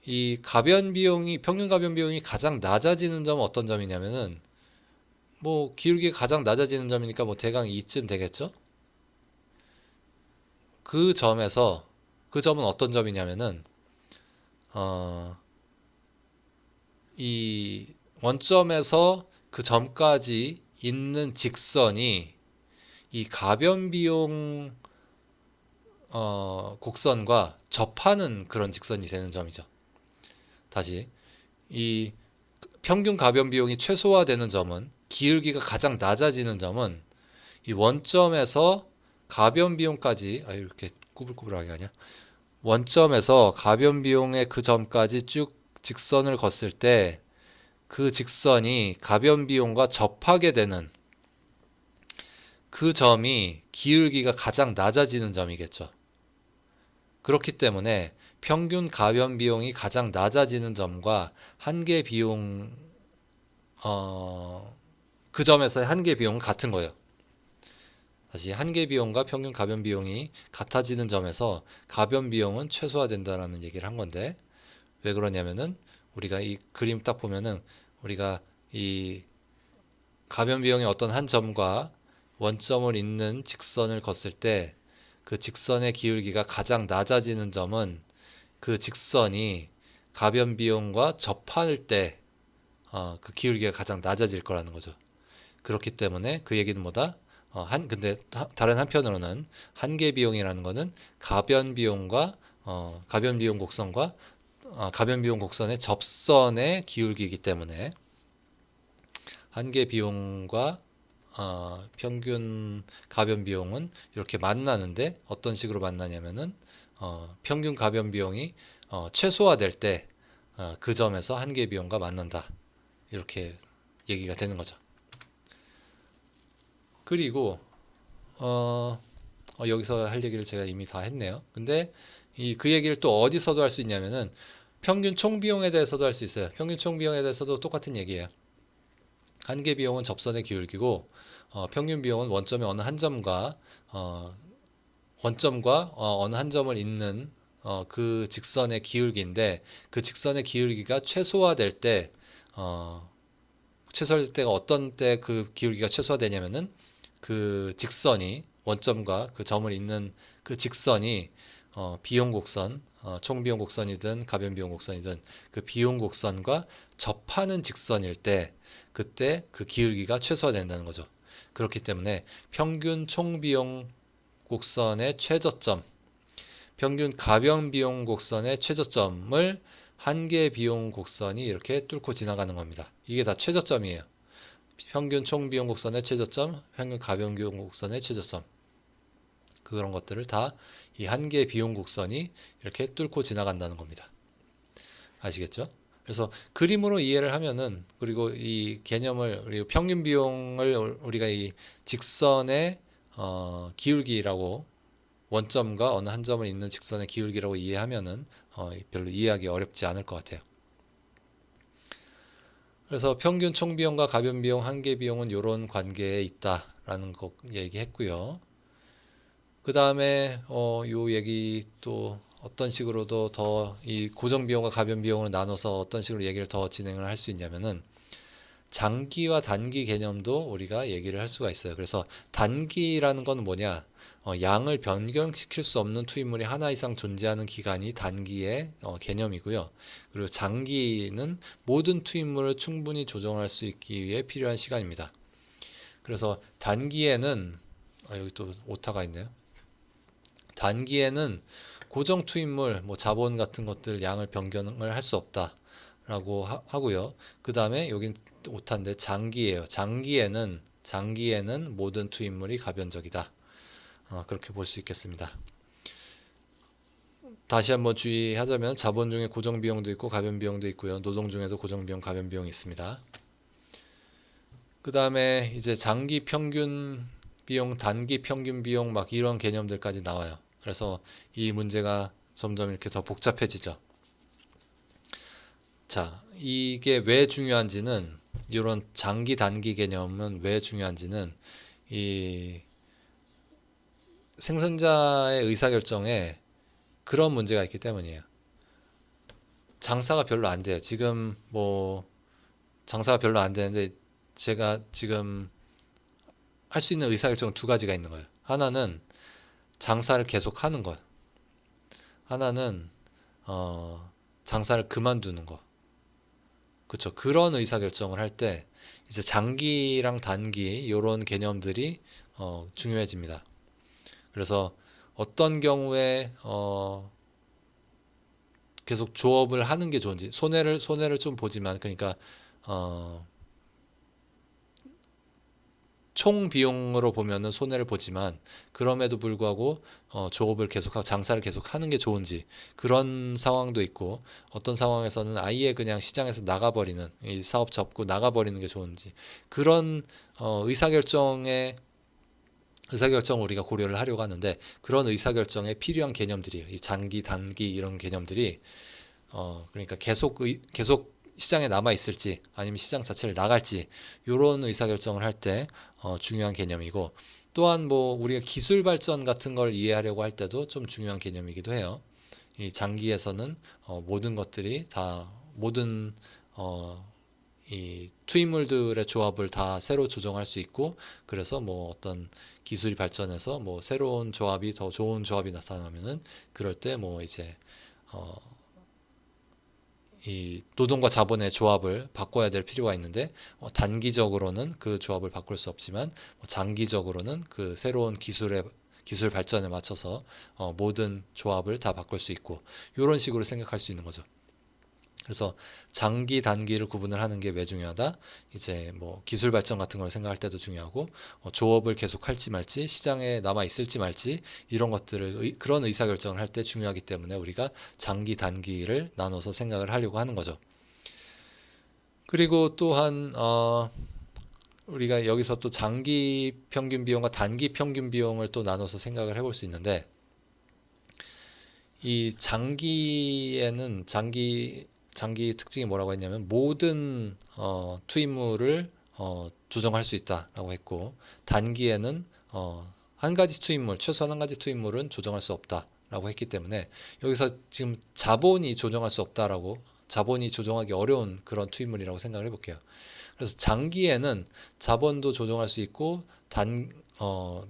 이 평균 가변 비용이 가장 낮아지는 점은 어떤 점이냐면은, 뭐 기울기가 가장 낮아지는 점이니까 뭐 대강 이쯤 되겠죠? 그 점은 어떤 점이냐면은, 이 원점에서 그 점까지 있는 직선이 이 가변 비용 곡선과 접하는 그런 직선이 되는 점이죠. 다시, 이 평균 가변 비용이 최소화되는 점은, 기울기가 가장 낮아지는 점은 이 원점에서 가변 비용까지, 이렇게 구불구불하게 하냐? 원점에서 가변 비용의 그 점까지 쭉 직선을 걷을 때 그 직선이 가변 비용과 접하게 되는 그 점이 기울기가 가장 낮아지는 점이겠죠. 그렇기 때문에 평균 가변 비용이 가장 낮아지는 점과 한계 비용, 그 점에서의 한계 비용은 같은 거예요. 다시, 한계 비용과 평균 가변 비용이 같아지는 점에서 가변 비용은 최소화된다라는 얘기를 한 건데, 왜 그러냐면은 우리가 이 그림 딱 보면은 우리가 이 가변 비용의 어떤 한 점과 원점을 잇는 직선을 걷을 때 그 직선의 기울기가 가장 낮아지는 점은 그 직선이 가변 비용과 접할 때 그 기울기가 가장 낮아질 거라는 거죠. 그렇기 때문에 그 얘기는 뭐다? 근데 다른 한편으로는 한계 비용이라는 거는 가변 비용과 가변 비용 곡선과 가변 비용 곡선의 접선의 기울기이기 때문에 한계 비용과 평균 가변 비용은 이렇게 만나는데 어떤 식으로 만나냐면은 평균 가변 비용이 최소화될 때 그 점에서 한계 비용과 만난다. 이렇게 얘기가 되는 거죠. 그리고 여기서 할 얘기를 제가 이미 다 했네요. 근데 그 얘기를 또 어디서도 할 수 있냐면은 평균 총 비용에 대해서도 할 수 있어요. 평균 총 비용에 대해서도 똑같은 얘기예요. 한계 비용은 접선의 기울기고 평균 비용은 원점의 어느 한 점과 원점과 어느 한 점을 잇는 그 직선의 기울기인데 그 직선의 기울기가 최소화될 때 최소화될 때가 어떤 때 그 기울기가 최소화되냐면은 그 직선이 원점과 그 점을 잇는 그 직선이 비용 곡선, 총 비용 곡선이든 가변 비용 곡선이든 그 비용 곡선과 접하는 직선일 때 그때 그 기울기가 최소화된다는 거죠. 그렇기 때문에 평균 총 비용 곡선의 최저점, 평균 가변 비용 곡선의 최저점을 한계 비용 곡선이 이렇게 뚫고 지나가는 겁니다. 이게 다 최저점이에요. 평균 총 비용 곡선의 최저점, 평균 가변 비용 곡선의 최저점. 그런 것들을 다 이 한계 비용 곡선이 이렇게 뚫고 지나간다는 겁니다. 아시겠죠? 그래서 그림으로 이해를 하면은 그리고 이 개념을 그리고 평균 비용을 우리가 이 직선의 기울기라고 원점과 어느 한 점을 잇는 직선의 기울기라고 이해하면은 별로 이해하기 어렵지 않을 것 같아요. 그래서 평균 총 비용과 가변 비용, 한계 비용은 이런 관계에 있다라는 거 얘기했고요. 그 다음에 요 얘기 또 어떤 식으로도 더 이 고정 비용과 가변 비용을 나눠서 어떤 식으로 얘기를 더 진행을 할 수 있냐면은 장기와 단기 개념도 우리가 얘기를 할 수가 있어요. 그래서 단기라는 건 뭐냐? 양을 변경시킬 수 없는 투입물이 하나 이상 존재하는 기간이 단기의 개념이고요. 그리고 장기는 모든 투입물을 충분히 조정할 수 있기 위해 필요한 시간입니다. 그래서 단기에는 여기 또 오타가 있네요. 단기에는 고정 투입물, 뭐 자본 같은 것들 양을 변경을 할 수 없다라고 하고요. 그 다음에 여긴 오타인데 장기예요. 장기에는 모든 투입물이 가변적이다. 그렇게 볼 수 있겠습니다. 다시 한번 주의하자면 자본 중에 고정 비용도 있고 가변 비용도 있고요. 노동 중에도 고정 비용, 가변 비용이 있습니다. 그 다음에 이제 장기 평균 비용, 단기 평균 비용 막 이런 개념들까지 나와요. 그래서 이 문제가 점점 이렇게 더 복잡해지죠. 자, 이게 왜 중요한지는 이런 장기 단기 개념은 왜 중요한지는 이 생산자의 의사결정에 그런 문제가 있기 때문이에요. 장사가 별로 안 돼요. 지금 뭐 장사가 별로 안 되는데 제가 지금 할 수 있는 의사결정은 두 가지가 있는 거예요. 하나는 장사를 계속 하는 것. 하나는 장사를 그만두는 거. 그렇죠. 그런 의사결정을 할 때 이제 장기랑 단기 이런 개념들이 중요해집니다. 그래서 어떤 경우에 계속 조업을 하는 게 좋은지 손해를 좀 보지만 그러니까 총 비용으로 보면은 손해를 보지만 그럼에도 불구하고 조업을 계속하고 장사를 계속하는 게 좋은지 그런 상황도 있고 어떤 상황에서는 아예 그냥 시장에서 나가버리는 이 사업 접고 나가버리는 게 좋은지 그런 의사결정을 우리가 고려를 하려고 하는데 그런 의사결정에 필요한 개념들이에요. 이 장기, 단기 이런 개념들이 그러니까 계속 시장에 남아 있을지 아니면 시장 자체를 나갈지 이런 의사결정을 할 때 중요한 개념이고 또한 뭐 우리가 기술 발전 같은 걸 이해하려고 할 때도 좀 중요한 개념이기도 해요. 이 장기에서는 모든 것들이 다 모든 이 투입물들의 조합을 다 새로 조정할 수 있고, 그래서 뭐 어떤 기술이 발전해서 뭐 새로운 조합이 더 좋은 조합이 나타나면은 그럴 때 뭐 이제 어, 이 노동과 자본의 조합을 바꿔야 될 필요가 있는데, 단기적으로는 그 조합을 바꿀 수 없지만 장기적으로는 그 새로운 기술 발전에 맞춰서 모든 조합을 다 바꿀 수 있고, 이런 식으로 생각할 수 있는 거죠. 그래서 장기 단기를 구분을 하는 게 왜 중요하다? 이제 뭐 기술 발전 같은 걸 생각할 때도 중요하고, 조업을 계속 할지 말지, 시장에 남아 있을지 말지, 이런 것들을 그런 의사결정을 할 때 중요하기 때문에 우리가 장기 단기를 나눠서 생각을 하려고 하는 거죠. 그리고 또한 우리가 여기서 또 장기 평균 비용과 단기 평균 비용을 또 나눠서 생각을 해볼 수 있는데, 이 장기 특징이 뭐라고 했냐면 모든 투입물을 조정할 수 있다라고 했고, 단기에는 한 가지 투입물, 최소한 한 가지 투입물은 조정할 수 없다라고 했기 때문에, 여기서 지금 자본이 조정할 수 없다라고, 자본이 조정하기 어려운 그런 투입물이라고 생각을 해볼게요. 그래서 장기에는 자본도 조정할 수 있고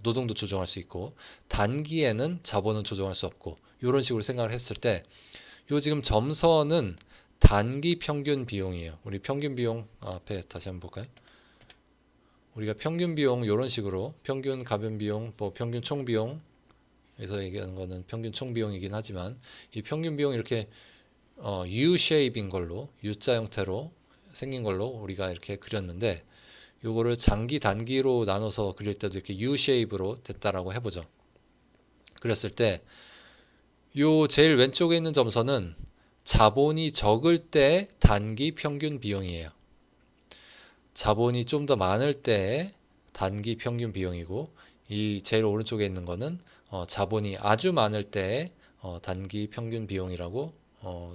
노동도 조정할 수 있고, 단기에는 자본은 조정할 수 없고, 이런 식으로 생각을 했을 때, 요 지금 점선은 단기 평균 비용이에요. 우리 평균 비용 앞에 다시 한번 볼까요? 우리가 평균 비용 이런 식으로 평균 가변 비용, 뭐 평균 총 비용, 에서 얘기하는 거는 평균 총 비용이긴 하지만, 이 평균 비용 이렇게 U-shape인 걸로, U자 형태로 생긴 걸로 우리가 이렇게 그렸는데, 요거를 장기 단기로 나눠서 그릴 때도 이렇게 U-shape로 됐다라고 해보죠. 그랬을 때 요 제일 왼쪽에 있는 점선은 자본이 적을 때 단기 평균 비용이에요. 자본이 좀 더 많을 때 단기 평균 비용이고, 이 제일 오른쪽에 있는 거는 자본이 아주 많을 때 단기 평균 비용이라고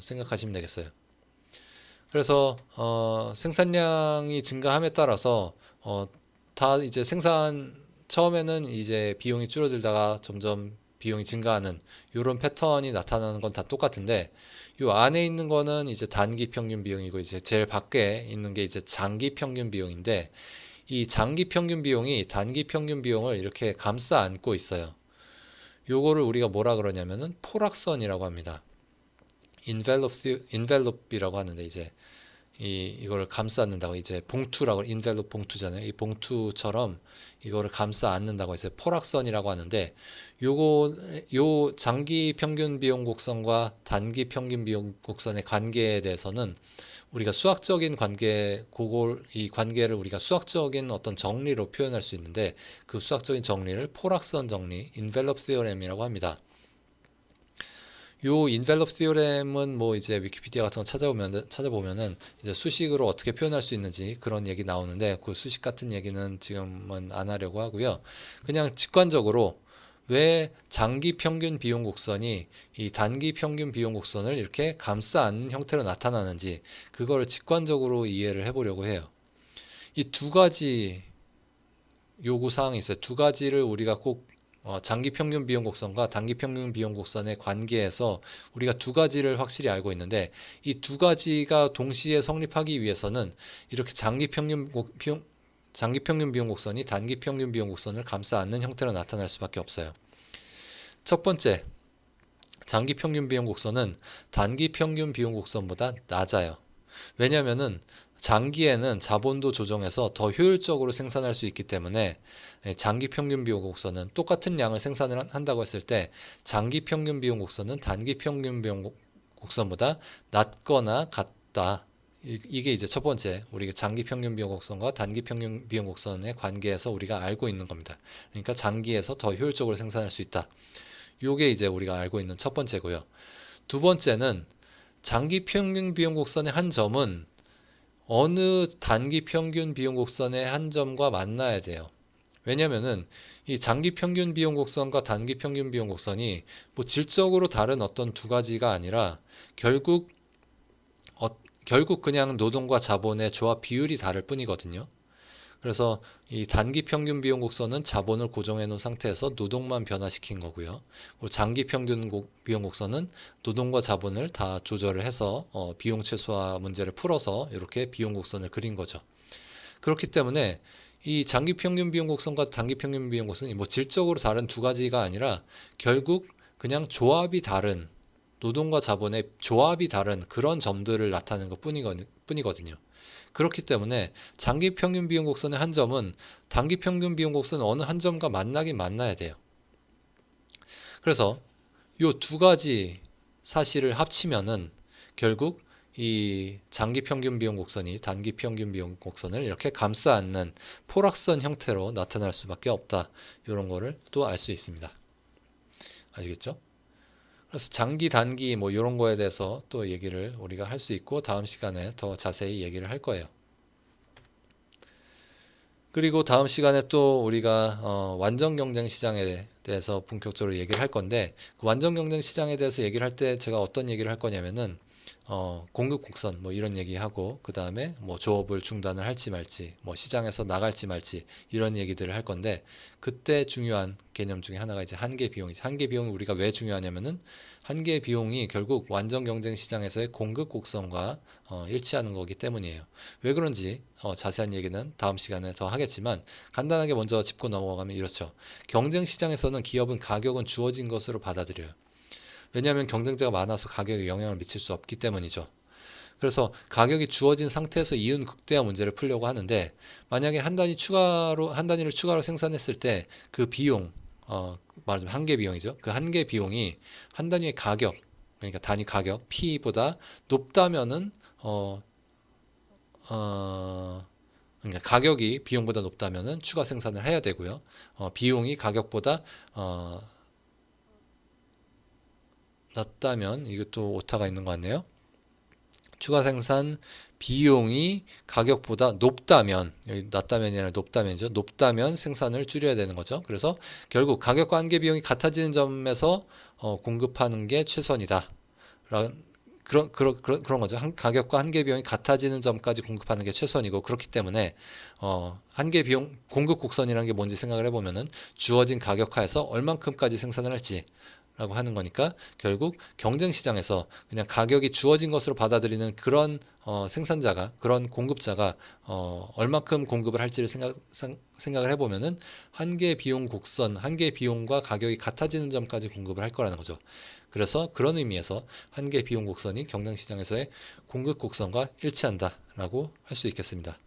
생각하시면 되겠어요. 그래서 생산량이 증가함에 따라서 다 이제 처음에는 이제 비용이 줄어들다가 점점 비용이 증가하는 이런 패턴이 나타나는 건 다 똑같은데, 이 안에 있는 거는 이제 단기 평균 비용이고, 이제 제일 밖에 있는 게 이제 장기 평균 비용인데, 이 장기 평균 비용이 단기 평균 비용을 이렇게 감싸 안고 있어요. 요거를 우리가 뭐라 그러냐면은 포락선이라고 합니다. envelope이라고 하는데, 이제 이거를 감싸 안는다고, 이제 봉투라고, envelope 봉투잖아요. 이 봉투처럼 이거를 감싸 안는다고 해서 포락선이라고 하는데, 요 장기 평균 비용 곡선과 단기 평균 비용 곡선의 관계에 대해서는 우리가 수학적인 이 관계를 우리가 수학적인 어떤 정리로 표현할 수 있는데, 그 수학적인 정리를 포락선 정리, envelope theorem이라고 합니다. 요 인벨롭 티오렘은 뭐 이제 위키피디아 같은 거 찾아보면은 이제 수식으로 어떻게 표현할 수 있는지 그런 얘기 나오는데, 그 수식 같은 얘기는 지금은 안 하려고 하고요. 그냥 직관적으로 왜 장기 평균 비용 곡선이 이 단기 평균 비용 곡선을 이렇게 감싸 안는 형태로 나타나는지, 그거를 직관적으로 이해를 해보려고 해요. 이 두 가지 요구 사항이 있어요. 두 가지를 우리가 꼭 장기 평균 비용 곡선과 단기 평균 비용 곡선의 관계에서 우리가 두 가지를 확실히 알고 있는데, 이 두 가지가 동시에 성립하기 위해서는 이렇게 장기 평균 비용 곡선이 단기 평균 비용 곡선을 감싸 안는 형태로 나타날 수밖에 없어요. 첫 번째, 장기 평균 비용 곡선은 단기 평균 비용 곡선보다 낮아요. 왜냐면은 장기에는 자본도 조정해서 더 효율적으로 생산할 수 있기 때문에, 장기 평균 비용 곡선은 똑같은 양을 생산을 한다고 했을 때 장기 평균 비용 곡선은 단기 평균 비용 곡선보다 낮거나 같다. 이게 이제 첫 번째, 우리가 장기 평균 비용 곡선과 단기 평균 비용 곡선의 관계에서 우리가 알고 있는 겁니다. 그러니까 장기에서 더 효율적으로 생산할 수 있다. 요게 이제 우리가 알고 있는 첫 번째고요. 두 번째는 장기 평균 비용 곡선의 한 점은 어느 단기 평균 비용 곡선의 한 점과 만나야 돼요. 왜냐면은 이 장기 평균 비용 곡선과 단기 평균 비용 곡선이 뭐 질적으로 다른 어떤 두 가지가 아니라 결국 그냥 노동과 자본의 조합 비율이 다를 뿐이거든요. 그래서 이 단기 평균 비용 곡선은 자본을 고정해 놓은 상태에서 노동만 변화시킨 거고요. 그리고 장기 평균 비용 곡선은 노동과 자본을 다 조절을 해서 비용 최소화 문제를 풀어서 이렇게 비용 곡선을 그린 거죠. 그렇기 때문에 이 장기 평균 비용 곡선과 단기 평균 비용 곡선이 뭐 질적으로 다른 두 가지가 아니라 결국 그냥 조합이 다른, 노동과 자본의 조합이 다른 그런 점들을 나타내는 것 뿐이거든요. 그렇기 때문에 장기 평균 비용 곡선의 한 점은 단기 평균 비용 곡선 어느 한 점과 만나긴 만나야 돼요. 그래서 이 두 가지 사실을 합치면은 결국 이 장기 평균 비용 곡선이 단기 평균 비용 곡선을 이렇게 감싸 안는 포락선 형태로 나타날 수밖에 없다. 이런 거를 또 알 수 있습니다. 아시겠죠? 그래서 장기, 단기 뭐 이런 거에 대해서 또 얘기를 우리가 할 수 있고 다음 시간에 더 자세히 얘기를 할 거예요. 그리고 다음 시간에 또 우리가 완전 경쟁 시장에 대해서 본격적으로 얘기를 할 건데 그 완전 경쟁 시장에 대해서 얘기를 할 때 제가 어떤 얘기를 할 거냐면은 공급 곡선 뭐 이런 얘기하고 그 다음에 뭐 조업을 중단을 할지 말지 뭐 시장에서 나갈지 말지 이런 얘기들을 할 건데 그때 중요한 개념 중에 하나가 이제 한계 비용이죠. 한계 비용이 우리가 왜 중요하냐면은 한계 비용이 결국 완전 경쟁 시장에서의 공급 곡선과 일치하는 거기 때문이에요. 왜 그런지 자세한 얘기는 다음 시간에 더 하겠지만 간단하게 먼저 짚고 넘어가면 이렇죠. 경쟁 시장에서는 기업은 가격은 주어진 것으로 받아들여요. 왜냐하면 경쟁자가 많아서 가격에 영향을 미칠 수 없기 때문이죠. 그래서 가격이 주어진 상태에서 이윤 극대화 문제를 풀려고 하는데 만약에 한 단위를 추가로 생산했을 때 그 비용 말하자면 한계 비용이죠. 그 한계 비용이 한 단위의 가격 그러니까 단위 가격 P보다 높다면은 그러니까 가격이 비용보다 높다면은 추가 생산을 해야 되고요. 비용이 가격보다 낮다면 이것도 오타가 있는 것 같네요. 추가 생산 비용이 가격보다 높다면 여기 낮다면이 아니라 높다면이죠. 높다면 생산을 줄여야 되는 거죠. 그래서 결국 가격과 한계 비용이 같아지는 점에서 공급하는 게 최선이다. 그런 거죠. 가격과 한계 비용이 같아지는 점까지 공급하는 게 최선이고 그렇기 때문에 한계 비용 공급 곡선이라는 게 뭔지 생각을 해보면은 주어진 가격하에서 얼만큼까지 생산을 할지 라고 하는 거니까 결국 경쟁 시장에서 그냥 가격이 주어진 것으로 받아들이는 그런 생산자가 그런 공급자가 얼마큼 공급을 할지를 생각을 해보면은 한계 비용 곡선 한계 비용과 가격이 같아지는 점까지 공급을 할 거라는 거죠. 그래서 그런 의미에서 한계 비용 곡선이 경쟁 시장에서의 공급 곡선과 일치한다라고 할 수 있겠습니다.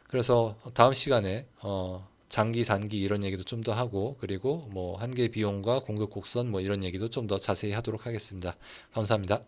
그래서 다음 시간에 장기, 단기 이런 얘기도 좀 더 하고 그리고 뭐 한계 비용과 공급 곡선 뭐 이런 얘기도 좀 더 자세히 하도록 하겠습니다. 감사합니다.